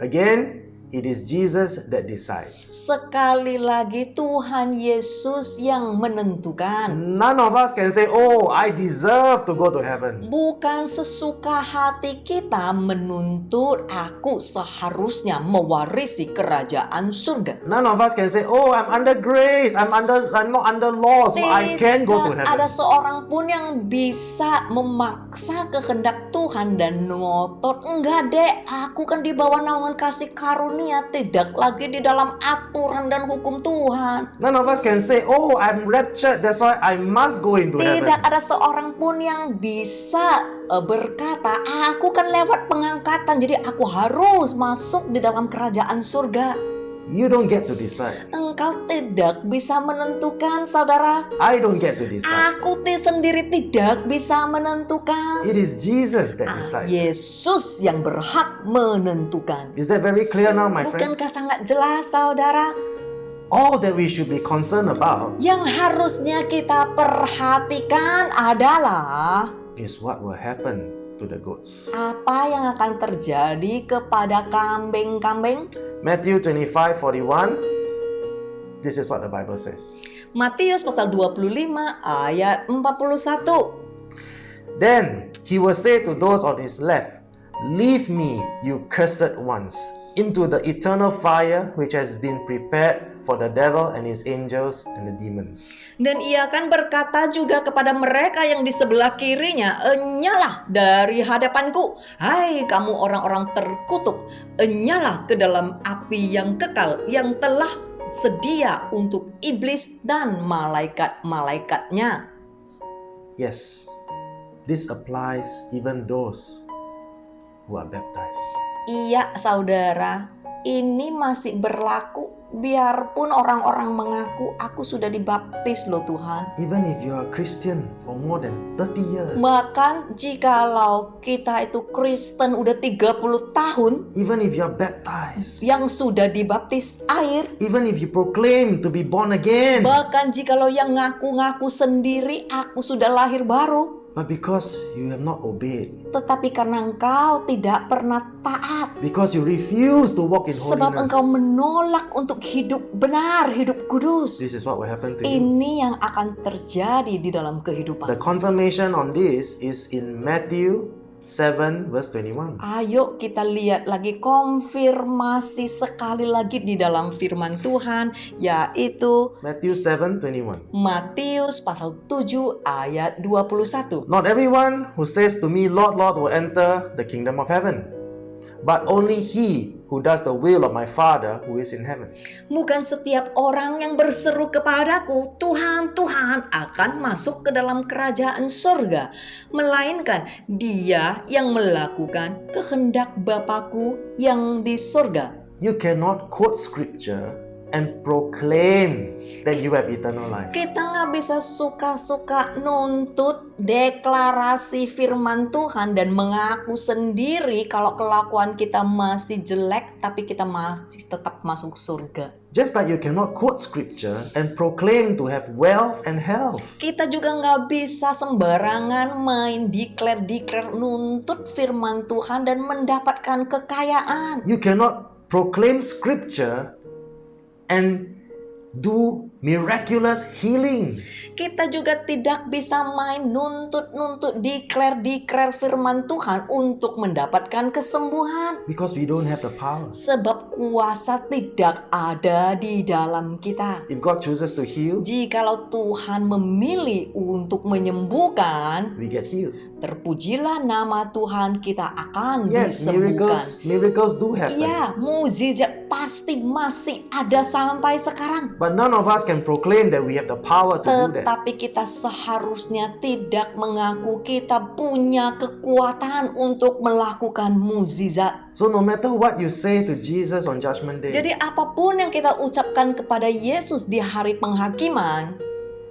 again, it is Jesus that decides. sekali lagi Tuhan Yesus yang menentukan. None of us can say, "Oh, I deserve to go to heaven." Bukan sesuka hati kita menuntut aku seharusnya mewarisi kerajaan surga. None of us can say, "Oh, I'm under grace. I'm not under law, so I can go to Tidak ada heaven." seorang pun yang bisa memaksa kehendak Tuhan dan ngotot, enggak deh, aku kan di bawah naungan kasih karunia, tidak lagi di dalam aturan dan hukum Tuhan. None of us can say, "Oh, I'm raptured. That's why I must go into Tidak heaven." ada seorang pun yang bisa berkata, aku kan lewat pengangkatan, jadi aku harus masuk di dalam kerajaan surga. You don't get to decide. Engkau tidak bisa menentukan, saudara. I don't get to decide. Aku sendiri tidak bisa menentukan. It is Jesus that decides. Yesus yang berhak menentukan. Is that very clear now, my friends? Bukankah sangat jelas, saudara? All that we should be concerned about Yang harusnya kita perhatikan adalah is what will happen to the goats. apa yang akan terjadi kepada kambing-kambing. Matthew 25:41. This is what the Bible says. Matius pasal 25 ayat 41. Then he will say to those on his left, "Leave me, you cursed ones, into the eternal fire which has been prepared for the devil and his angels and the demons." Dan ia akan berkata juga kepada mereka yang di sebelah kirinya, "Enyalah dari hadapanku, hai kamu orang-orang terkutuk, enyalah ke dalam api yang kekal yang telah sedia untuk iblis dan malaikat-malaikatnya." Yes, this applies even those who are baptized. Iya, saudara, ini masih berlaku biarpun orang-orang mengaku aku sudah dibaptis loh Tuhan. Even if you are a Christian for more than 30 years, Bahkan jikalau kita itu Kristen udah 30 tahun even if you are baptized, yang sudah dibaptis air, even if you proclaim to be born again, bahkan jikalau yang ngaku-ngaku sendiri aku sudah lahir baru, but because you have not obeyed, tetapi karena engkau tidak pernah taat, because you refuse to walk in sebab engkau holiness, menolak untuk hidup benar, hidup kudus, this is what will happen to you. ini yang akan terjadi di dalam The kehidupan. confirmation on this is in Matthew 7 verse 21. Ayo kita lihat lagi konfirmasi sekali lagi di dalam firman Tuhan, yaitu Matthew 7:21. Matius pasal 7 ayat 21. Not everyone who says to me, "Lord, Lord," will enter the kingdom of heaven, but only he who does the will of my Father who is in heaven. Bukan setiap orang yang berseru kepadaku, "Tuhan, Tuhan," akan masuk ke dalam kerajaan surga, melainkan dia yang melakukan kehendak Bapakku yang di surga. You cannot quote scripture and proclaim that you have eternal life. Kita nggak bisa suka-suka nuntut deklarasi firman Tuhan dan mengaku sendiri kalau kelakuan kita masih jelek tapi kita masih tetap masuk surga. Just like you cannot quote scripture and proclaim to have wealth and health. Kita juga nggak bisa sembarangan main declare nuntut firman Tuhan dan mendapatkan kekayaan. You cannot proclaim scripture and do miraculous healing. Kita juga tidak bisa main nuntut declare firman Tuhan untuk mendapatkan kesembuhan. Because we don't have the power. Sebab kuasa tidak ada di dalam kita. If God chooses to heal, Jikalau Tuhan memilih untuk menyembuhkan, we get healed. terpujilah nama Tuhan, kita akan Yes, disembuhkan. miracles do happen. Iya, mukjizat pasti masih ada sampai sekarang. But none of us can proclaim that we have the power to do that. Tetapi kita seharusnya tidak mengaku kita punya kekuatan untuk melakukan mukjizat. So no matter what you say to Jesus on Judgment Day, Jadi apapun yang kita ucapkan kepada Yesus di hari penghakiman,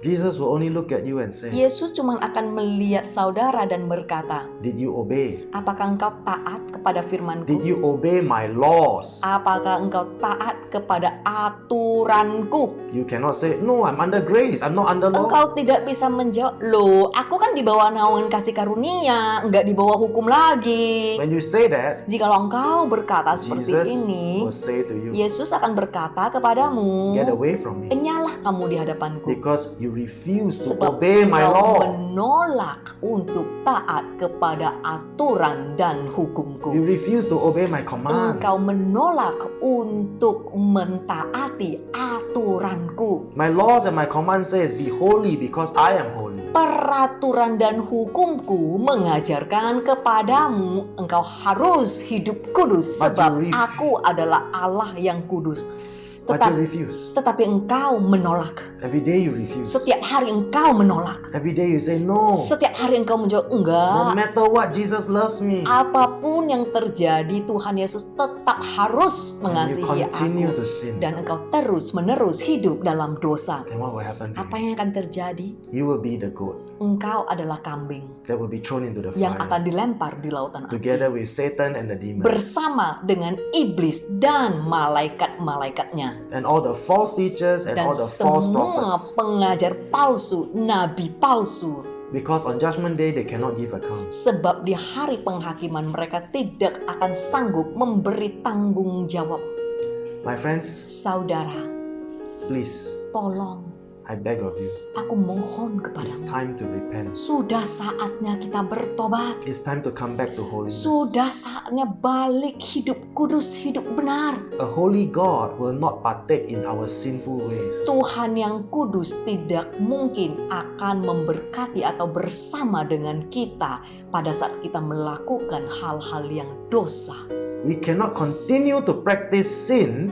Jesus will only look at you and say, Yesus cuma akan melihat saudara dan berkata, did you obey? apakah engkau taat kepada Did firman-Ku? you obey my laws? Apakah engkau taat kepada aturanku? You cannot say, no, I'm under grace. I'm not under law. Engkau tidak bisa menjawab, loh, aku kan di bawah naungan kasih karunia, enggak di bawah hukum lagi. When you say that, Jikalau engkau berkata seperti Jesus ini, will say to you, Yesus akan berkata kepadamu, get away from me. penyalah kamu di hadapanku. Because you refuse to Sebab obey my engkau law. menolak untuk taat kepada aturan dan hukumku. You refuse to obey my command. Engkau menolak untuk mentaati aturanku. My laws and my command says, be holy because I am holy. Peraturan dan hukumku mengajarkan kepadamu engkau harus hidup kudus But sebab you aku adalah Allah yang kudus. But you refuse. Tetapi engkau menolak. Every day you refuse. Setiap hari engkau menolak. Every day you say no. Setiap hari engkau menjawab No enggak. matter what, Jesus loves me. Apapun yang terjadi, Tuhan Yesus tetap harus And you mengasihi continue aku. to sin. Dan engkau terus-menerus hidup dalam dosa. Then what will happen to Apa you? yang akan terjadi? You will be the goat Engkau adalah kambing that will be thrown into the yang fire akan dilempar di lautan api. together with Satan and the demons Bersama dengan iblis dan malaikat-malaikatnya. and all the false teachers and Dan all the false semua prophets. pengajar palsu, nabi palsu. Because on judgment day they cannot give account. Sebab di hari penghakiman mereka tidak akan sanggup memberi tanggung jawab. My friends, Saudara, please, tolong, I beg of you, aku mohon it's kepadamu. time to repent. Sudah saatnya kita bertobat. It's time to come back to holiness. Sudah saatnya balik hidup kudus, hidup benar. A holy God will not partake in our sinful ways. Tuhan yang kudus tidak mungkin akan memberkati atau bersama dengan kita pada saat kita melakukan hal-hal yang dosa. We cannot continue to practice sin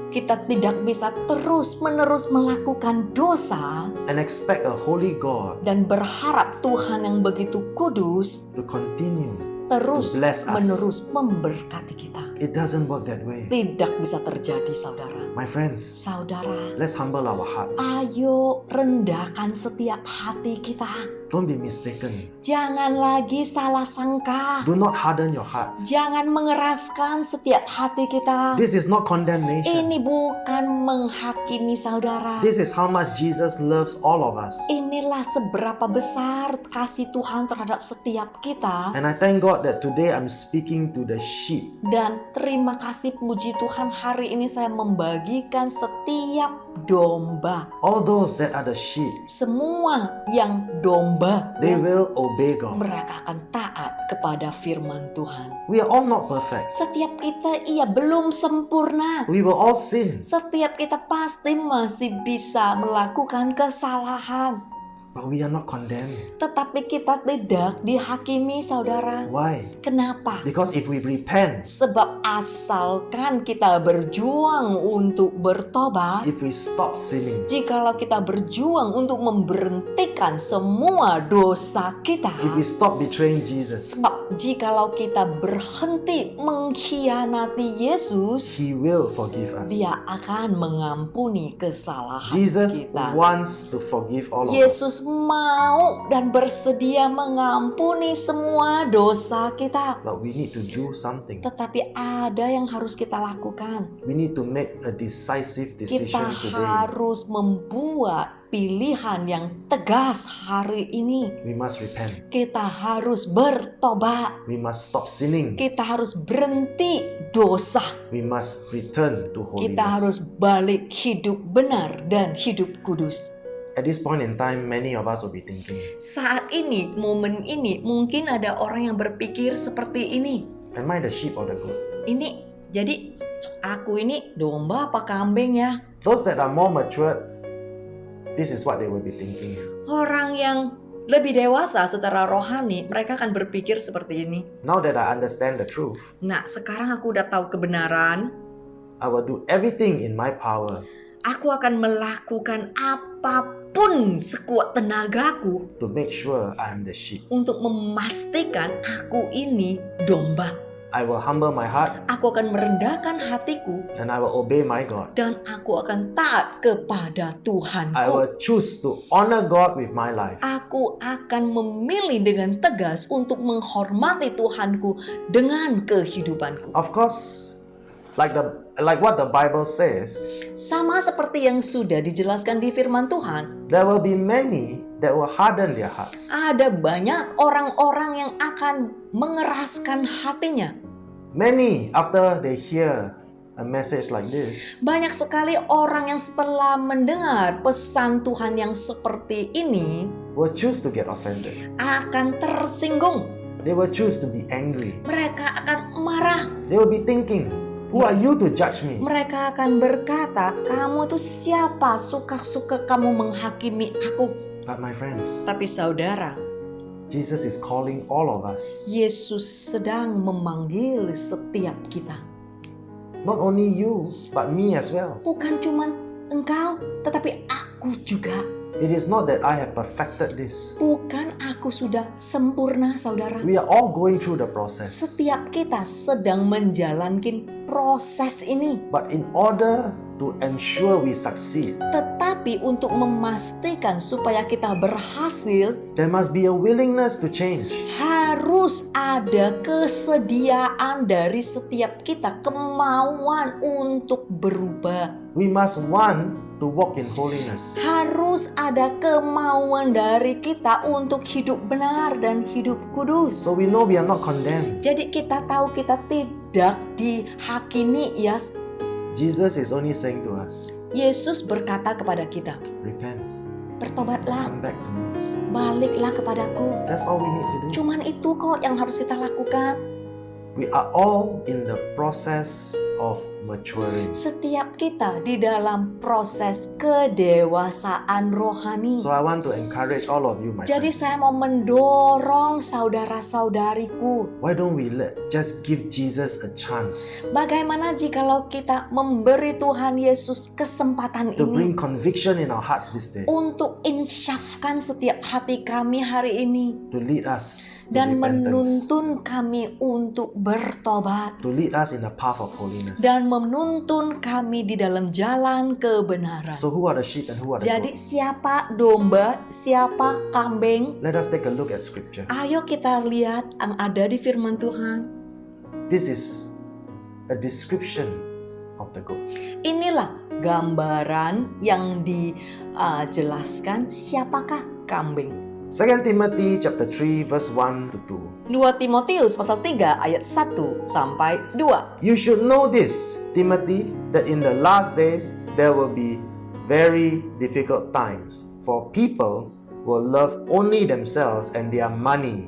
Kita tidak bisa terus-menerus melakukan dosa and expect a holy God dan berharap Tuhan yang begitu kudus to continue to bless us. terus-menerus memberkati kita. It doesn't work that way. Tidak bisa terjadi, saudara. My friends, Saudara, let's humble our hearts. ayo rendahkan setiap hati kita. Don't be mistaken. Jangan lagi salah sangka. Do not harden your hearts. Jangan mengeraskan setiap hati kita. This is not condemnation. Ini bukan menghakimi saudara. This is how much Jesus loves all of us. Inilah seberapa besar kasih Tuhan terhadap setiap kita. And I thank God that today I'm speaking to the sheep. Dan terima kasih puji Tuhan, hari ini saya membagikan setiap domba. All those that are the sheep, Semua yang domba, they will obey God. mereka akan taat kepada firman Tuhan. We are all not perfect. Setiap kita belum sempurna. We will all sin. Setiap kita pasti masih bisa melakukan kesalahan. But we are not condemned. Tetapi kita tidak dihakimi, saudara. Why? Kenapa? Because if we repent, Sebab asalkan kita berjuang untuk bertobat, if we stop sinning, jikalau kita berjuang untuk memberhentikan semua dosa kita, if we stop betraying Jesus, sebab jikalau kita berhenti mengkhianati Yesus, He will forgive us. Dia akan mengampuni kesalahan Jesus kita. wants to forgive all of us. Yesus mau dan bersedia mengampuni semua dosa kita. But we need to do something. Tetapi ada yang harus kita lakukan. We need to make a decisive decision Kita today. harus membuat pilihan yang tegas hari ini. We must repent. Kita harus bertobat. We must stop sinning. Kita harus berhenti dosa. We must return to Kita harus holiness. balik hidup benar dan hidup kudus. At this point in time, many of us will be thinking, Saat ini, momen ini, mungkin ada orang yang berpikir seperti ini. am I the sheep or the goat? Ini, jadi aku ini domba apa kambing ya? Those that are more matured, this is what they will be thinking. Orang yang lebih dewasa secara rohani, mereka akan berpikir seperti ini. Now that I understand the truth, Nah, sekarang aku udah tahu kebenaran, I will do everything in my power aku akan melakukan apapun sekuat tenagaku to make sure I am the sheep. untuk memastikan aku ini domba. I will humble my heart, Aku akan merendahkan hatiku, and I will obey my God. dan aku akan taat kepada I Tuhanku. will choose to honor God with my life. Aku akan memilih dengan tegas untuk menghormati Tuhanku dengan kehidupanku. Of course, like what the Bible says, Sama seperti yang sudah dijelaskan di firman Tuhan, there will be many that will harden their hearts. ada banyak orang-orang yang akan mengeraskan hatinya. Many, after they hear a message like this, Banyak sekali orang yang setelah mendengar pesan Tuhan yang seperti ini will choose to get offended. akan tersinggung. They will choose to be angry. Mereka akan marah. They will be thinking, who are you to judge me? Mereka akan berkata, kamu itu siapa? Suka-suka kamu menghakimi aku. But my friends, Tapi saudara, Jesus is calling all of us. Yesus sedang memanggil setiap kita. Not only you, but me as well. Bukan cuma engkau, tetapi aku juga. It is not that I have perfected this. Bukan aku sudah sempurna, saudara. We are all going through the process. Setiap kita sedang menjalankan proses ini. But in order to ensure we succeed, Tetapi untuk memastikan supaya kita berhasil, there must be a willingness to change. harus ada kesediaan dari setiap kita, kemauan untuk berubah. We must want to walk in holiness. Harus ada kemauan dari kita untuk hidup benar dan hidup kudus. So we know we are not condemned. Jadi kita tahu kita tidak dihakimi, ya. Jesus is only saying to us, Yesus berkata kepada kita, repent, bertobatlah, come back to me. baliklah kepadaku. That's all we need to do. Cuman itu kok yang harus kita lakukan. We are all in the process of maturing. Setiap kita di dalam proses kedewasaan rohani. So I want to encourage all of you, my Jadi friends. saya mau mendorong saudara-saudariku. Why don't we just give Jesus a chance Bagaimana jikalau kita memberi Tuhan Yesus kesempatan to ini bring conviction in our hearts this day, untuk insyafkan setiap hati kami hari ini to lead us to dan repentance, menuntun kami untuk bertobat to lead us in the path of holiness. dan menuntun kami di dalam jalan kebenaran. So who are the sheep and who are the Jadi goats? siapa domba, siapa kambing? Let us take a look at scripture. Ayo kita lihat yang ada di firman Tuhan. This is a description of the goats. Inilah gambaran yang dijelaskan siapakah kambing. 2 Timothy chapter 3 verse 1 to 2. 2 Timotius pasal 3 ayat 1 sampai 2. You should know this, Timothy, that in the last days there will be very difficult times. For people will love only themselves and their money.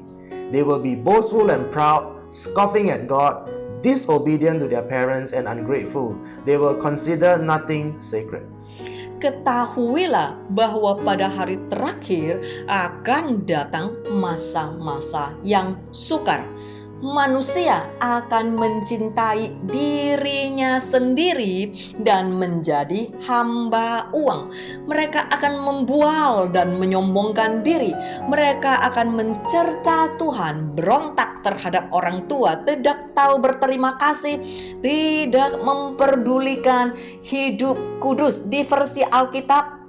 They will be boastful and proud, scoffing at God, disobedient to their parents and ungrateful. They will consider nothing sacred. Ketahuilah bahwa pada hari terakhir akan datang masa-masa yang sukar. Manusia akan mencintai dirinya sendiri dan menjadi hamba uang. Mereka akan membual dan menyombongkan diri. Mereka akan mencerca Tuhan, berontak terhadap orang tua, tidak tahu berterima kasih, tidak memperdulikan hidup kudus. Di versi Alkitab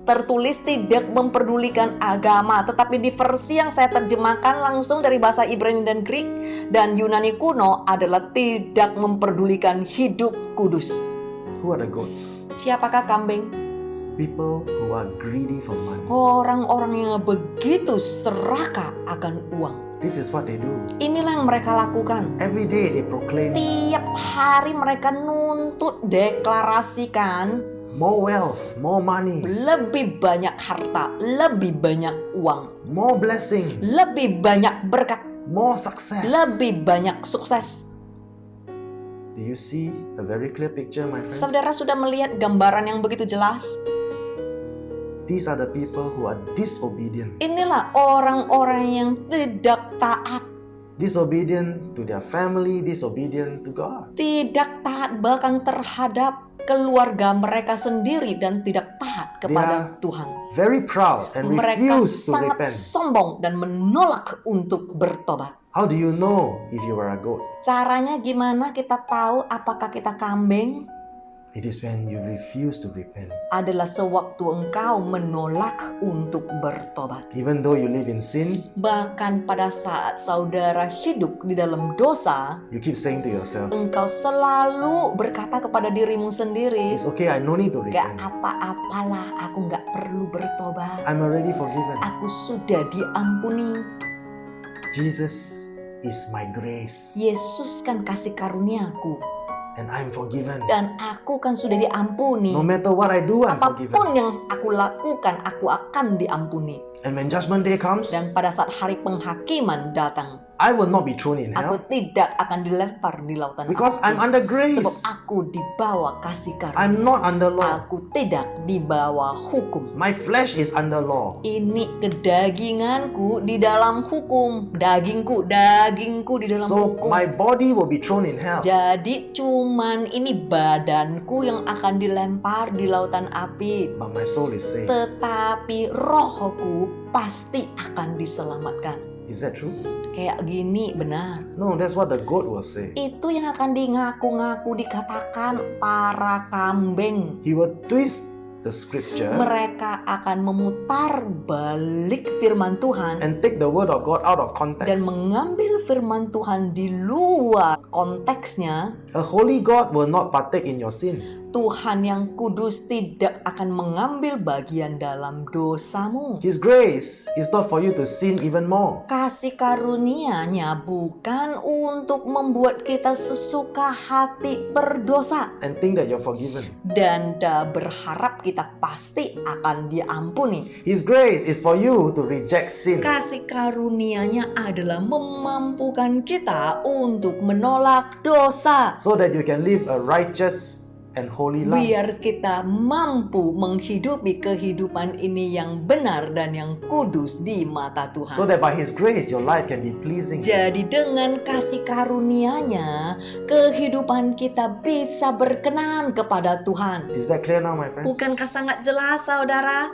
tertulis tidak memperdulikan agama, tetapi di versi yang saya terjemahkan langsung dari bahasa Ibrani dan Greek dan Yunani kuno adalah tidak memperdulikan hidup kudus. Who are the goats? Siapakah kambing? People who are greedy for money. Orang-orang yang begitu serakah akan uang. This is what they do. Inilah yang mereka lakukan. Every day they proclaim Tiap hari mereka nuntut deklarasikan more wealth, more money, lebih banyak harta, lebih banyak uang, more blessing, lebih banyak berkat, more success. lebih banyak sukses. Do you see a very clear picture, my friends? Saudara sudah melihat gambaran yang begitu jelas? These are the people who are disobedient. Inilah orang-orang yang tidak taat, Disobedient to their family, disobedient to God. tidak taat bahkan terhadap keluarga mereka sendiri dan tidak taat kepada Tuhan. Very proud and Mereka refuse to sangat repent. sombong dan menolak untuk bertobat. How do you know if you are a goat? Caranya gimana kita tahu apakah kita kambing? It is when you refuse to repent. Adalah sewaktu engkau menolak untuk bertobat. Even though you live in sin, Bahkan pada saat saudara hidup di dalam dosa, you keep saying to yourself, engkau selalu berkata kepada dirimu sendiri, it's okay, I no need to gak repent. apa-apalah, aku gak perlu bertobat. I'm already forgiven. Aku sudah diampuni. Jesus is my grace Yesus kan kasih karuniaku. and I'm forgiven. Dan aku kan sudah diampuni. No matter what I do, I'm forgiven. Apapun yang aku lakukan, aku akan diampuni. And when judgment day comes, Dan pada saat hari penghakiman datang, I will not be thrown in aku hell tidak akan dilempar di lautan because api. I'm under Sebab grace. aku dibawa kasih karunia. I'm not under law. Aku tidak dibawa hukum. My flesh is under law. Ini kedaginganku di dalam hukum. Dagingku di dalam So hukum. my body will be thrown in hell. Jadi cuman ini badanku yang akan dilempar di lautan api. But my soul is saved. Tetapi rohku pasti akan diselamatkan. Is that true? Kayak gini benar. No, that's what the goat will say. Itu yang akan dingaku-ngaku dikatakan para kambing. He will twist the scripture Mereka akan memutar balik firman Tuhan and take the word of God out of dan context. mengambil firman Tuhan di luar konteksnya. A holy God will not partake in your sin. Tuhan yang kudus tidak akan mengambil bagian dalam dosamu. His grace is not for you to sin even more. Kasih karunia-Nya bukan untuk membuat kita sesuka hati berdosa And think that you're forgiven. dan berharap kita pasti akan diampuni. His grace is for you to reject sin. Kasih karunia-Nya adalah memampukan kita untuk menolak dosa. So that you can live a righteous and holy life. Biar kita mampu menghidupi kehidupan ini yang benar dan yang kudus di mata So Tuhan. that by His grace your life can be pleasing. Jadi dengan kasih karunia-Nya, kehidupan kita bisa berkenan kepada Tuhan. Is that clear now, my friends? Bukankah sangat jelas, saudara?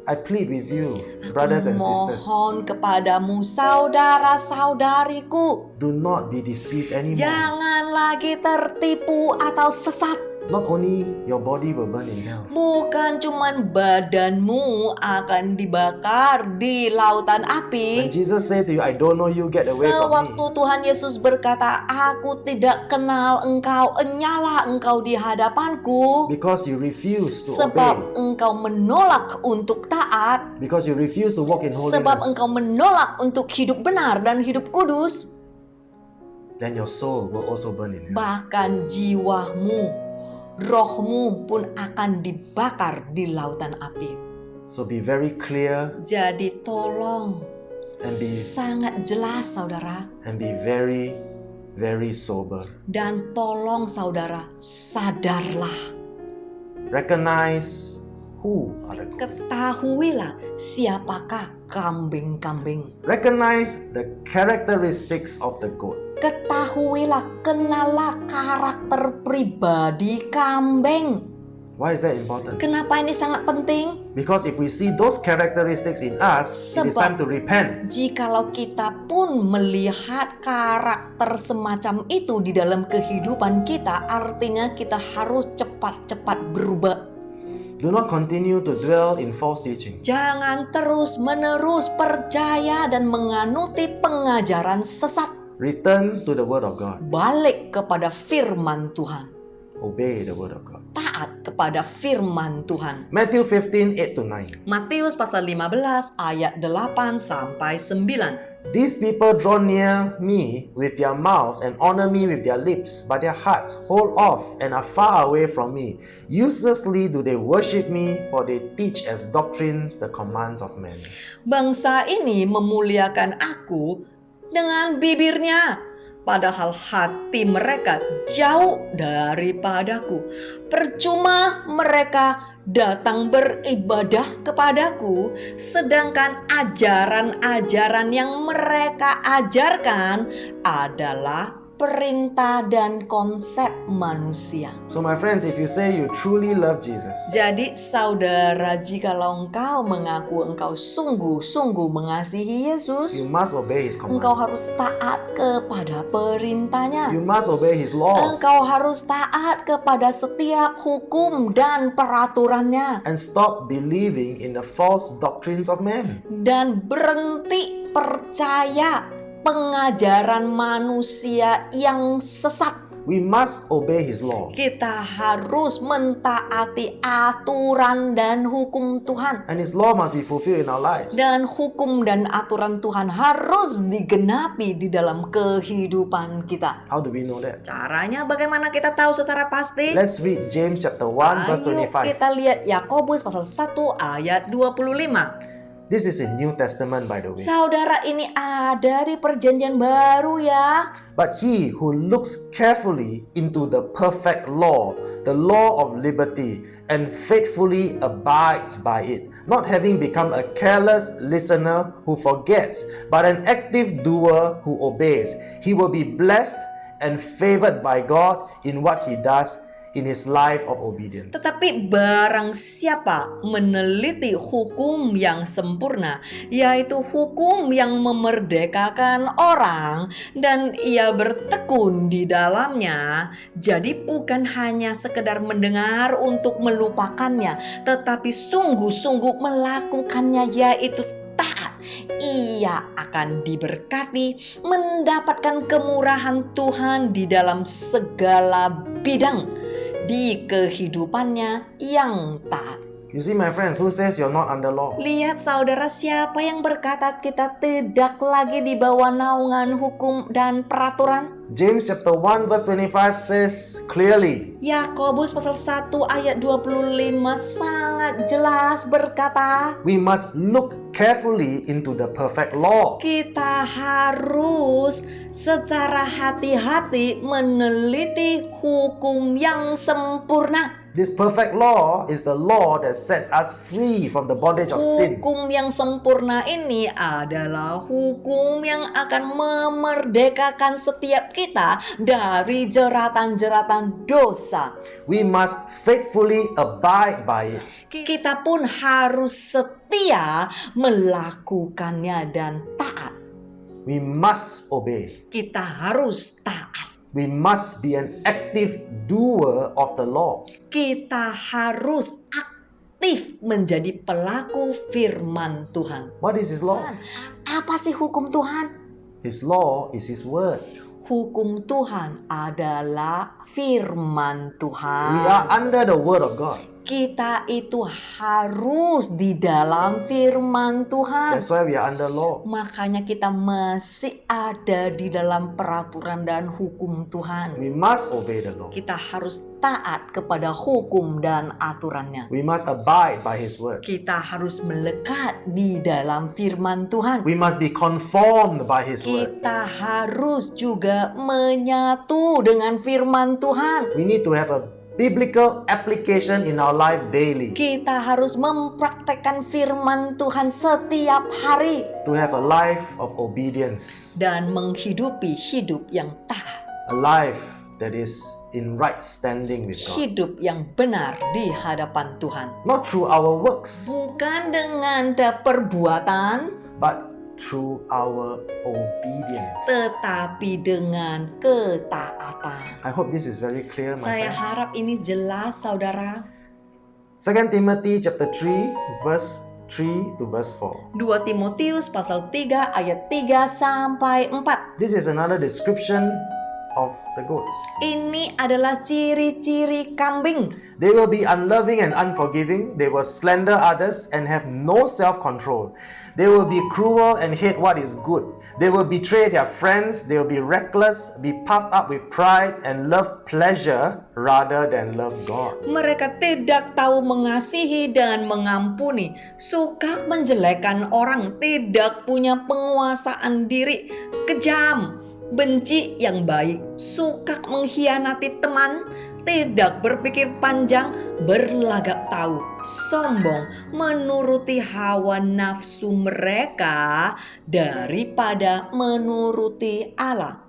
I plead with you, brothers and sisters, Mohon kepadamu, saudara-saudariku, do not be deceived anymore. jangan lagi tertipu atau sesat. Not only your body will burn in hell, Bukan cuman badanmu akan dibakar di lautan when api. Jesus said to you, I don't know you, get away from Sewaktu me, Tuhan Yesus berkata, aku tidak kenal engkau, nyala engkau di hadapanku. because you refuse to Sebab obey, engkau menolak untuk taat. because you refuse to walk in Sebab holiness, engkau menolak untuk hidup benar dan hidup kudus. then your soul will also burn in hell. Bahkan jiwamu, rohmu pun akan dibakar di lautan api. So be very clear Jadi tolong, and be sangat jelas saudara. and be very, very sober. Dan tolong saudara, sadarlah. Recognize who are the goats. Ketahuilah siapakah kambing-kambing. Recognize the characteristics of the goat. Ketahuilah, kenalah karakter pribadi kambing. Why is that important? Kenapa ini sangat penting? Because if we see those characteristics in us, it is time to repent. Jikalau kita pun melihat karakter semacam itu di dalam kehidupan kita, artinya kita harus cepat-cepat berubah. Do not continue to dwell in false teaching. Jangan terus-menerus percaya dan menganuti pengajaran sesat. Return to the word of God. Balik kepada firman Tuhan. Obey the word of God. Taat kepada firman Tuhan. Matthew 15, 8-9. Matius pasal 15 ayat 8 sampai 9. These people draw near me with their mouths and honor me with their lips, but their hearts hold off and are far away from me. Uselessly do they worship me, for they teach as doctrines the commands of men. Bangsa ini memuliakan aku dengan bibirnya, padahal hati mereka jauh daripadaku. Percuma mereka datang beribadah kepadaku, sedangkan ajaran-ajaran yang mereka ajarkan adalah perintah dan konsep manusia. So my friends, if you say you truly love Jesus, Jadi saudara, jikalau engkau mengaku engkau sungguh-sungguh mengasihi Yesus, you must obey His engkau command. harus taat kepada perintahnya. You must obey His laws Engkau harus taat kepada setiap hukum dan peraturannya. and stop believing in the false doctrines of men. Dan berhenti percaya pengajaran manusia yang sesat. We must obey His law. Kita harus mentaati aturan dan hukum Tuhan. And His law must be fulfilled in our lives. Dan hukum dan aturan Tuhan harus digenapi di dalam kehidupan kita. How do we know that? Caranya bagaimana kita tahu secara pasti? Let's read James chapter 1 verse Ayo 25. kita lihat Yakobus pasal 1 ayat 25. This is in New Testament, by the way. Saudara, ini ada di perjanjian baru ya. But he who looks carefully into the perfect law, the law of liberty, and faithfully abides by it, not having become a careless listener who forgets, but an active doer who obeys, he will be blessed and favored by God in what he does in his life of obedience. Tetapi barang siapa meneliti hukum yang sempurna, yaitu hukum yang memerdekakan orang, dan ia bertekun di dalamnya, jadi bukan hanya sekedar mendengar untuk melupakannya, tetapi sungguh-sungguh melakukannya, yaitu taat, ia akan diberkati, mendapatkan kemurahan Tuhan di dalam segala bidang di kehidupannya yang taat. You see, my friends, who says you're not under law? Lihat saudara, siapa yang berkata kita tidak lagi di bawah naungan hukum dan peraturan? James chapter 1 verse 25 says clearly, Yakobus pasal 1 ayat 25 sangat jelas berkata, we must look carefully into the perfect law. kita harus secara hati-hati meneliti hukum yang sempurna. This perfect law is the law that sets us free from the bondage of sin. Hukum yang sempurna ini adalah hukum yang akan memerdekakan setiap kita dari jeratan-jeratan dosa. We must faithfully abide by it. Kita pun harus setia melakukannya dan taat. We must obey. Kita harus taat. We must be an active doer of the law. Kita harus aktif menjadi pelaku firman Tuhan. What is His law? Apa sih hukum Tuhan? His law is His word. Hukum Tuhan adalah firman Tuhan. We are under the word of God. Kita itu harus di dalam firman Tuhan. That's why we are under law. Makanya kita masih ada di dalam peraturan dan hukum Tuhan. We must obey the law. Kita harus taat kepada hukum dan aturannya. We must abide by His word. Kita harus melekat di dalam firman Tuhan. We must be conformed by His word. Kita harus juga menyatu dengan firman Tuhan. We need to have a biblical application in our life daily. Kita harus mempraktekkan firman Tuhan setiap hari To have a life of obedience. dan menghidupi hidup yang taat, A life that is in right standing with God. hidup yang benar di hadapan Tuhan. Not through our works, Bukan dengan perbuatan, but through our obedience. tetapi dengan ketaatan. I hope this is very clear, my Saya friend. harap ini jelas, saudara. 2 Timothy chapter 3 verse 3 to verse 4. 2 Timotius pasal 3 ayat 3 sampai 4. This is another description of the goats. Ini adalah ciri-ciri kambing. They will be unloving and unforgiving. They will slander others and have no self-control. They will be cruel and hate what is good. They will betray their friends. They will be reckless, be puffed up with pride, and love pleasure rather than love God. Mereka tidak tahu mengasihi dan mengampuni, suka menjelekkan orang, tidak punya penguasaan diri, kejam, benci yang baik, suka mengkhianati teman, tidak berpikir panjang, berlagak tahu, sombong, menuruti hawa nafsu mereka daripada menuruti Allah.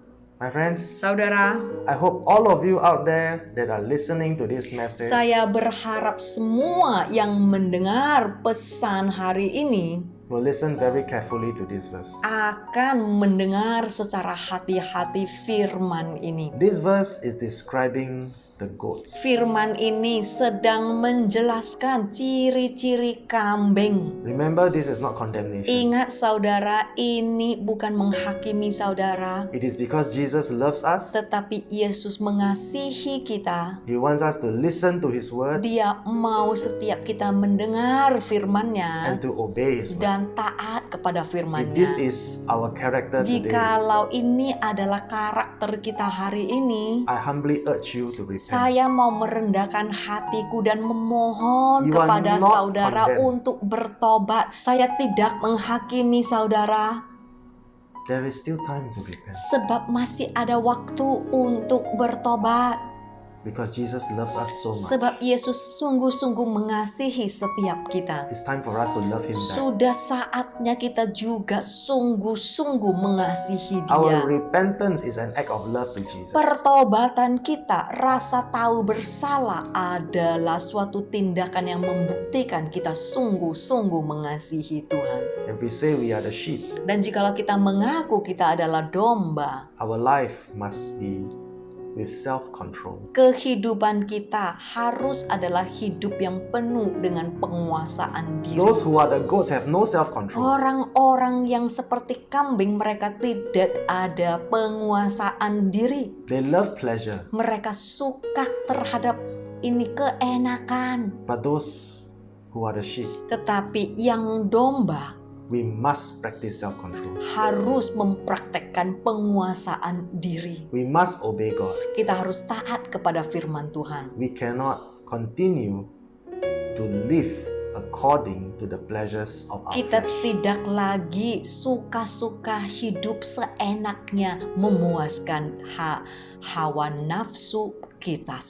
My friends, Saudara, I hope all of you out there that are listening to this message saya berharap semua yang mendengar pesan hari ini will listen very carefully to this verse. akan mendengar secara hati-hati firman ini. This verse is describing the goat. Firman ini sedang menjelaskan ciri-ciri kambing. Remember, this is not condemnation. Ingat saudara, ini bukan menghakimi saudara, It is because Jesus loves us. tetapi Yesus mengasihi kita. He wants us to listen to His word Dia mau setiap kita mendengar firman-Nya and to obey His word. dan taat kepada If firman-Nya. this is our character today, Jikalau ini adalah karakter kita hari ini, I humbly urge you to repent. saya mau merendahkan hatiku dan memohon You are kepada not saudara condemned. untuk bertobat. Saya tidak menghakimi saudara, There is still time to repent sebab masih ada waktu untuk bertobat. because Jesus loves us so much. Sebab Yesus sungguh-sungguh mengasihi setiap kita. It's time for us to love Him back. Sudah saatnya kita juga sungguh-sungguh mengasihi Our Dia. repentance is an act of love to Jesus. Pertobatan kita, rasa tahu bersalah adalah suatu tindakan yang membuktikan kita sungguh-sungguh mengasihi Tuhan. If we say we are the sheep, Dan jikalau kita mengaku kita adalah domba, our life must be with self-control. kehidupan kita harus adalah hidup yang penuh dengan penguasaan diri. Those who are the goats have no self-control. Orang-orang yang seperti kambing, mereka tidak ada penguasaan diri. They love pleasure. Mereka suka terhadap ini keenakan. But those who are the sheep, Tetapi yang domba we must practice self-control. harus mempraktekkan penguasaan diri. We must obey God. Kita harus taat kepada firman Tuhan. We cannot continue to live according to the pleasures of our Kita flesh. tidak lagi suka-suka hidup seenaknya, memuaskan hawa nafsu kita.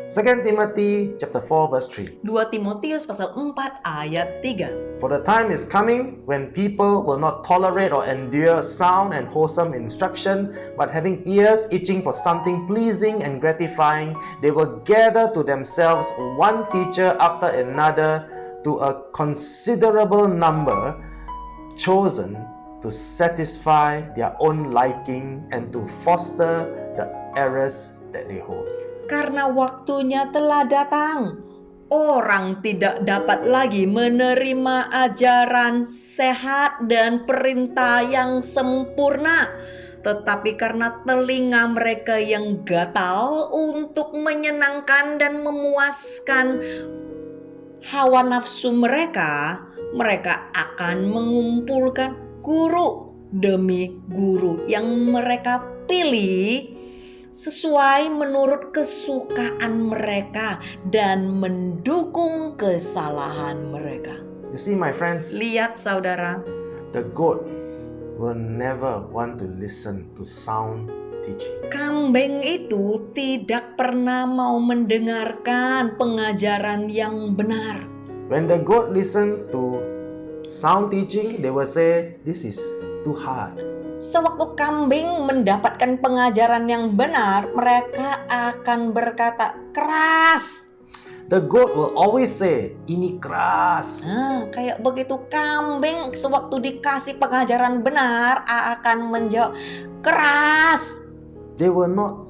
2 Timothy chapter 4 verse 3. 2 Timotius pasal 4 ayat 3. For the time is coming when people will not tolerate or endure sound and wholesome instruction, but having ears itching for something pleasing and gratifying, they will gather to themselves one teacher after another, to a considerable number, chosen to satisfy their own liking and to foster the errors that they hold. Karena waktunya telah datang, orang tidak dapat lagi menerima ajaran sehat dan perintah yang sempurna. Tetapi karena telinga mereka yang gatal untuk menyenangkan dan memuaskan hawa nafsu mereka, mereka akan mengumpulkan guru demi guru yang mereka pilih sesuai menurut kesukaan mereka dan mendukung kesalahan mereka. You see, my friends, Lihat saudara, the goat will never want to listen to sound teaching. kambing itu tidak pernah mau mendengarkan pengajaran yang benar. When the goat listen to sound teaching, they will say, this is too hard. Sewaktu kambing mendapatkan pengajaran yang benar, mereka akan berkata, keras. The goat will always say, ini keras. Nah, kayak begitu kambing sewaktu dikasih pengajaran benar akan menjawab, keras. They will not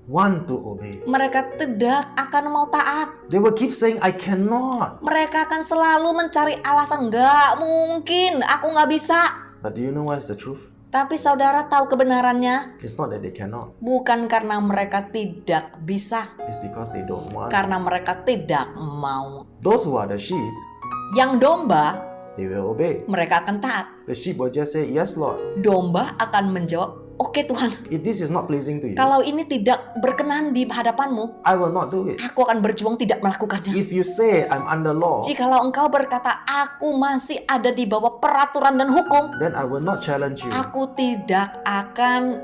want to obey. Mereka tidak akan mau taat. They will keep saying, I cannot. Mereka akan selalu mencari alasan, nggak mungkin, aku nggak bisa. But do you know what's the truth? Tapi saudara tahu kebenarannya? It's not that they cannot. Bukan karena mereka tidak bisa, It's because they don't want. karena mereka tidak mau. Those who are the sheep, Yang domba, they will obey. mereka akan taat. The sheep will just say, yes, Lord. Domba akan menjawab, oke Tuhan, If this is not pleasing to you, kalau ini tidak berkenan di hadapanmu, I will not do it. aku akan berjuang tidak melakukannya. If you say I'm under law, Jikalau engkau berkata, aku masih ada di bawah peraturan dan hukum, then I will not challenge you. aku tidak akan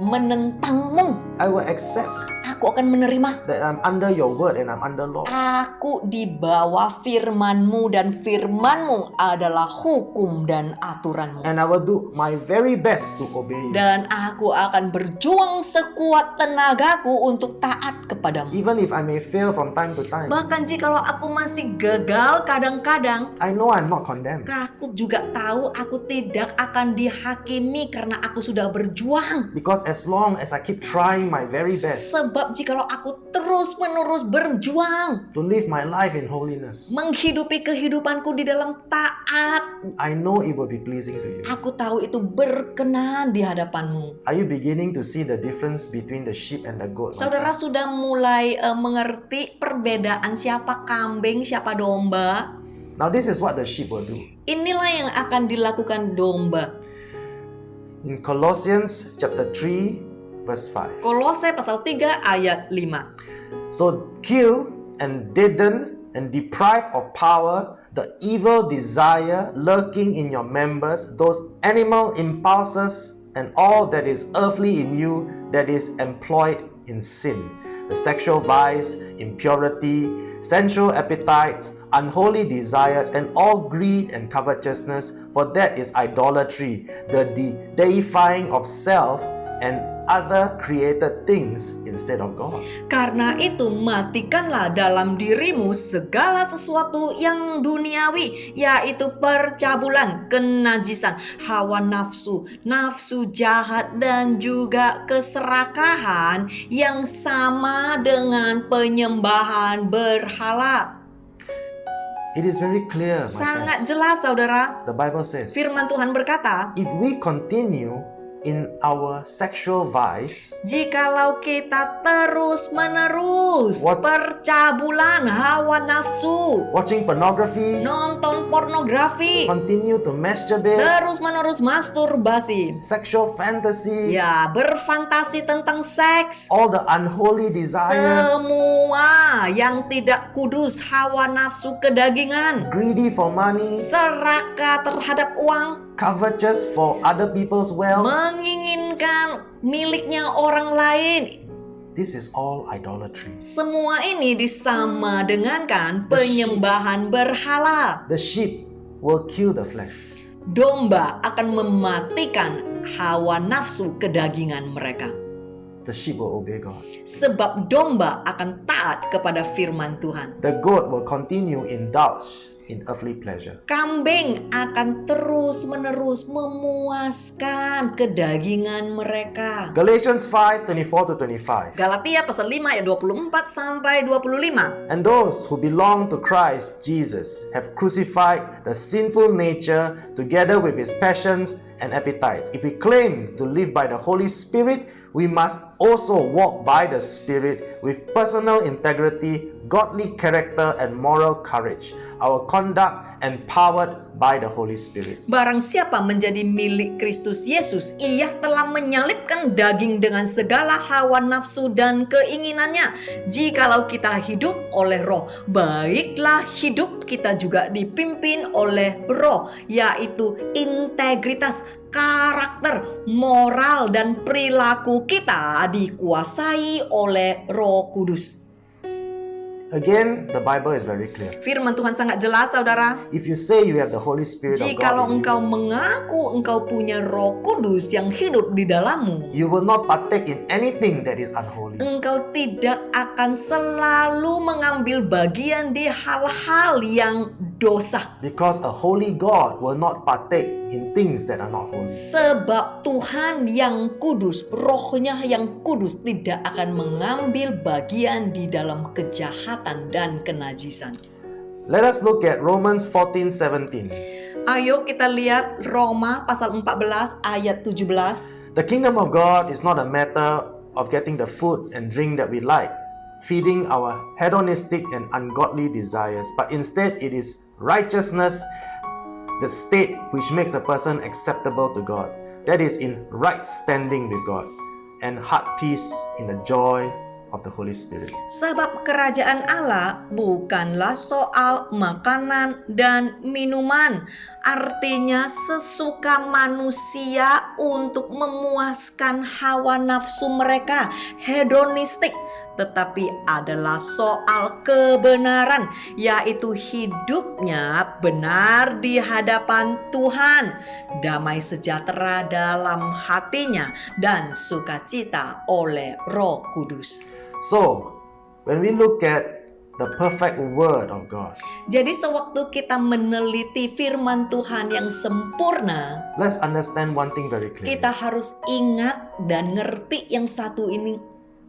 menentangmu. I will accept Aku akan menerima. that I'm under your word and I'm under law. Aku di bawah firman-Mu dan firman-Mu adalah hukum dan aturan-Mu. And I will do my very best to obey you. Dan aku akan berjuang sekuat tenagaku untuk taat kepadamu. Even if I may fail from time to time, Bahkan jikalau aku masih gagal kadang-kadang, I know I'm not condemned. aku juga tahu aku tidak akan dihakimi karena aku sudah berjuang. Because as long as I keep trying my very best Sebab jikalau aku terus-menerus berjuang to live my life in holiness, menghidupi kehidupanku di dalam taat, I know it will be pleasing to you. aku tahu itu berkenan di hadapan-Mu. Are you beginning to see the difference between the sheep and the goat? my Saudara friend? sudah mulai mengerti perbedaan siapa kambing, siapa domba. Now this is what the sheep will do. Inilah yang akan dilakukan domba. In Colossians chapter 3 verse 5. Kolose pasal 3 ayat 5. So kill and deaden and deprive of power the evil desire lurking in your members, those animal impulses and all that is earthly in you that is employed in sin. The sexual vice, impurity, sensual appetites, unholy desires, and all greed and covetousness, for that is idolatry, the deifying of self and other created things instead of God. Karena itu matikanlah dalam dirimu segala sesuatu yang duniawi, yaitu percabulan, kenajisan, hawa nafsu, nafsu jahat, dan juga keserakahan yang sama dengan penyembahan berhala. It is very clear, my Sangat friends. jelas, saudara. The Bible says, Firman Tuhan berkata, if we continue in our sexual vice, jikalau kita terus-menerus What? percabulan hawa nafsu, watching pornography, nonton pornografi, continue to masturbate, terus-menerus masturbasi, sexual fantasies, ya berfantasi tentang seks, all the unholy desires, semua yang tidak kudus, hawa nafsu kedagingan, greedy for money, serakah terhadap uang, covetous for other people's wealth. menginginkan miliknya orang lain. This is all idolatry. Semua ini disama dengankan penyembahan berhala. The sheep will kill the flesh. Domba akan mematikan hawa nafsu kedagingan mereka. The sheep will obey God. Sebab domba akan taat kepada firman Tuhan. The goat will continue indulge in earthly pleasure. Kambing akan terus-menerus memuaskan kedagingan mereka. Galatians 5:24 to 25. Galatia pasal 5 ayat 24 sampai 25. And those who belong to Christ Jesus have crucified the sinful nature together with its passions and appetites. If we claim to live by the Holy Spirit, we must also walk by the Spirit with personal integrity, godly character, and moral courage. Our conduct empowered by the Holy Spirit. Barang siapa menjadi milik Kristus Yesus, ia telah menyalibkan daging dengan segala hawa nafsu dan keinginannya. Jikalau kita hidup oleh roh, baiklah hidup kita juga dipimpin oleh roh, yaitu integritas, karakter, moral, dan perilaku kita dikuasai oleh Roh Kudus. Again, the Bible is very clear. Firman Tuhan sangat jelas, saudara. If you say you have the Holy Spirit of Jikalau God in engkau you, mengaku engkau punya Roh Kudus yang hidup di dalammu, you will not partake in anything that is unholy. engkau tidak akan selalu mengambil bagian di hal-hal yang dosa. Because a holy God will not partake in things that are not holy. Sebab Tuhan yang kudus, rohnya yang kudus tidak akan mengambil bagian di dalam kejahatan dan kenajisan. Let us look at Romans 14:17. Ayo kita lihat Roma pasal 14 ayat 17. The kingdom of God is not a matter of getting the food and drink that we like, feeding our hedonistic and ungodly desires, but instead it is righteousness, the state which makes a person acceptable to God, that is in right standing with God, and heart peace in the joy of the Holy Spirit. Sebab kerajaan Allah bukanlah soal makanan dan minuman. Artinya sesuka manusia untuk memuaskan hawa nafsu mereka, hedonistik, tetapi adalah soal kebenaran, yaitu hidupnya benar di hadapan Tuhan, damai sejahtera dalam hatinya, dan sukacita oleh Roh Kudus. So, when we look at the perfect word of God, Jadi sewaktu kita meneliti firman Tuhan yang sempurna, let's understand one thing very clearly. kita harus ingat dan ngerti yang satu ini.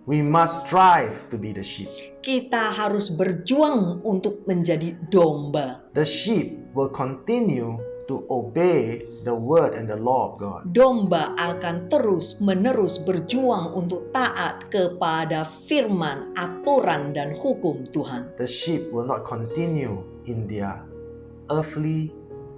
We must strive to be the sheep. Kita harus berjuang untuk menjadi domba. The sheep will continue to obey the word and the law of God. Domba akan terus-menerus berjuang untuk taat kepada firman, aturan, dan hukum Tuhan. The sheep will not continue in their earthly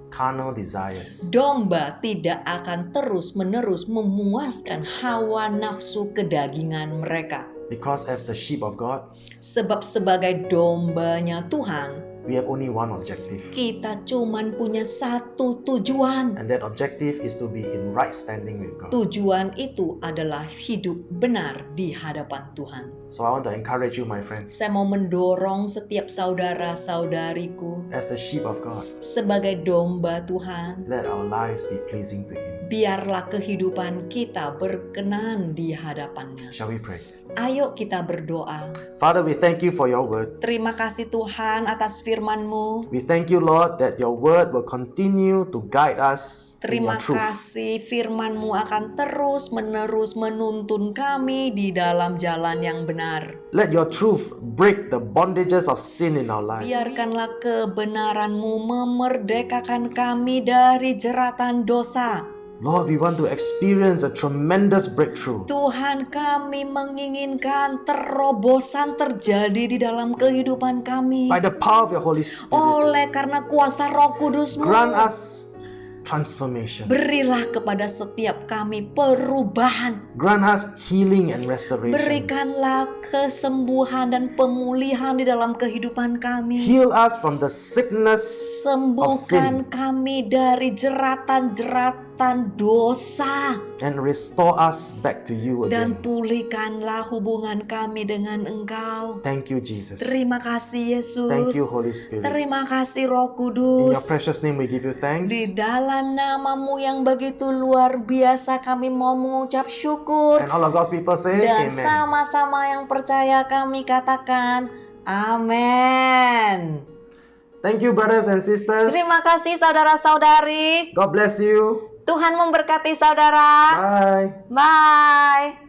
carnal desires. Domba tidak akan terus-menerus memuaskan hawa nafsu kedagingan mereka. Because as the sheep of God, Sebab sebagai dombanya Tuhan, we have only one objective. kita cuman punya satu tujuan. And that objective is to be in right standing with God. Tujuan itu adalah hidup benar di hadapan Tuhan. So I want to encourage you, my friends, Saya mau mendorong setiap saudara-saudariku as the sheep of God, sebagai domba Tuhan. let our lives be pleasing to Him. Biarlah kehidupan kita berkenan di hadapannya. Shall we pray? Ayo kita berdoa. Father, we thank you for your word. Terima kasih Tuhan atas firman-Mu. We thank you, Lord, that your word will continue to guide us in Terima your truth. kasih firman-Mu akan terus-menerus menuntun kami di dalam jalan yang benar. Let your truth break the bondages of sin in our lives. Biarkanlah kebenaran-Mu memerdekakan kami dari jeratan dosa. Lord, we want to experience a tremendous breakthrough. Tuhan, kami menginginkan terobosan terjadi di dalam kehidupan kami. By the power of your Holy Spirit, Oleh karena kuasa Roh Kudus-Mu, grant us transformation. berilah kepada setiap kami perubahan. Grant us healing and restoration. Berikanlah kesembuhan dan pemulihan di dalam kehidupan kami. Heal us from the sickness Sembuhkan kami dari jeratan-jeratan dosa. and restore us back to you Dan again. pulihkanlah hubungan kami dengan Engkau. Thank you, Jesus. Terima kasih Yesus. Thank you, Holy Spirit. Terima kasih Roh In your Kudus. precious name we give you thanks. Di dalam nama-Mu yang begitu luar biasa kami mau mengucap syukur. And all of God's people say Dan amen. sama-sama yang percaya kami katakan amin. Thank you, brothers and sisters. Terima kasih saudara-saudari. God bless you. Tuhan memberkati saudara. Bye. Bye.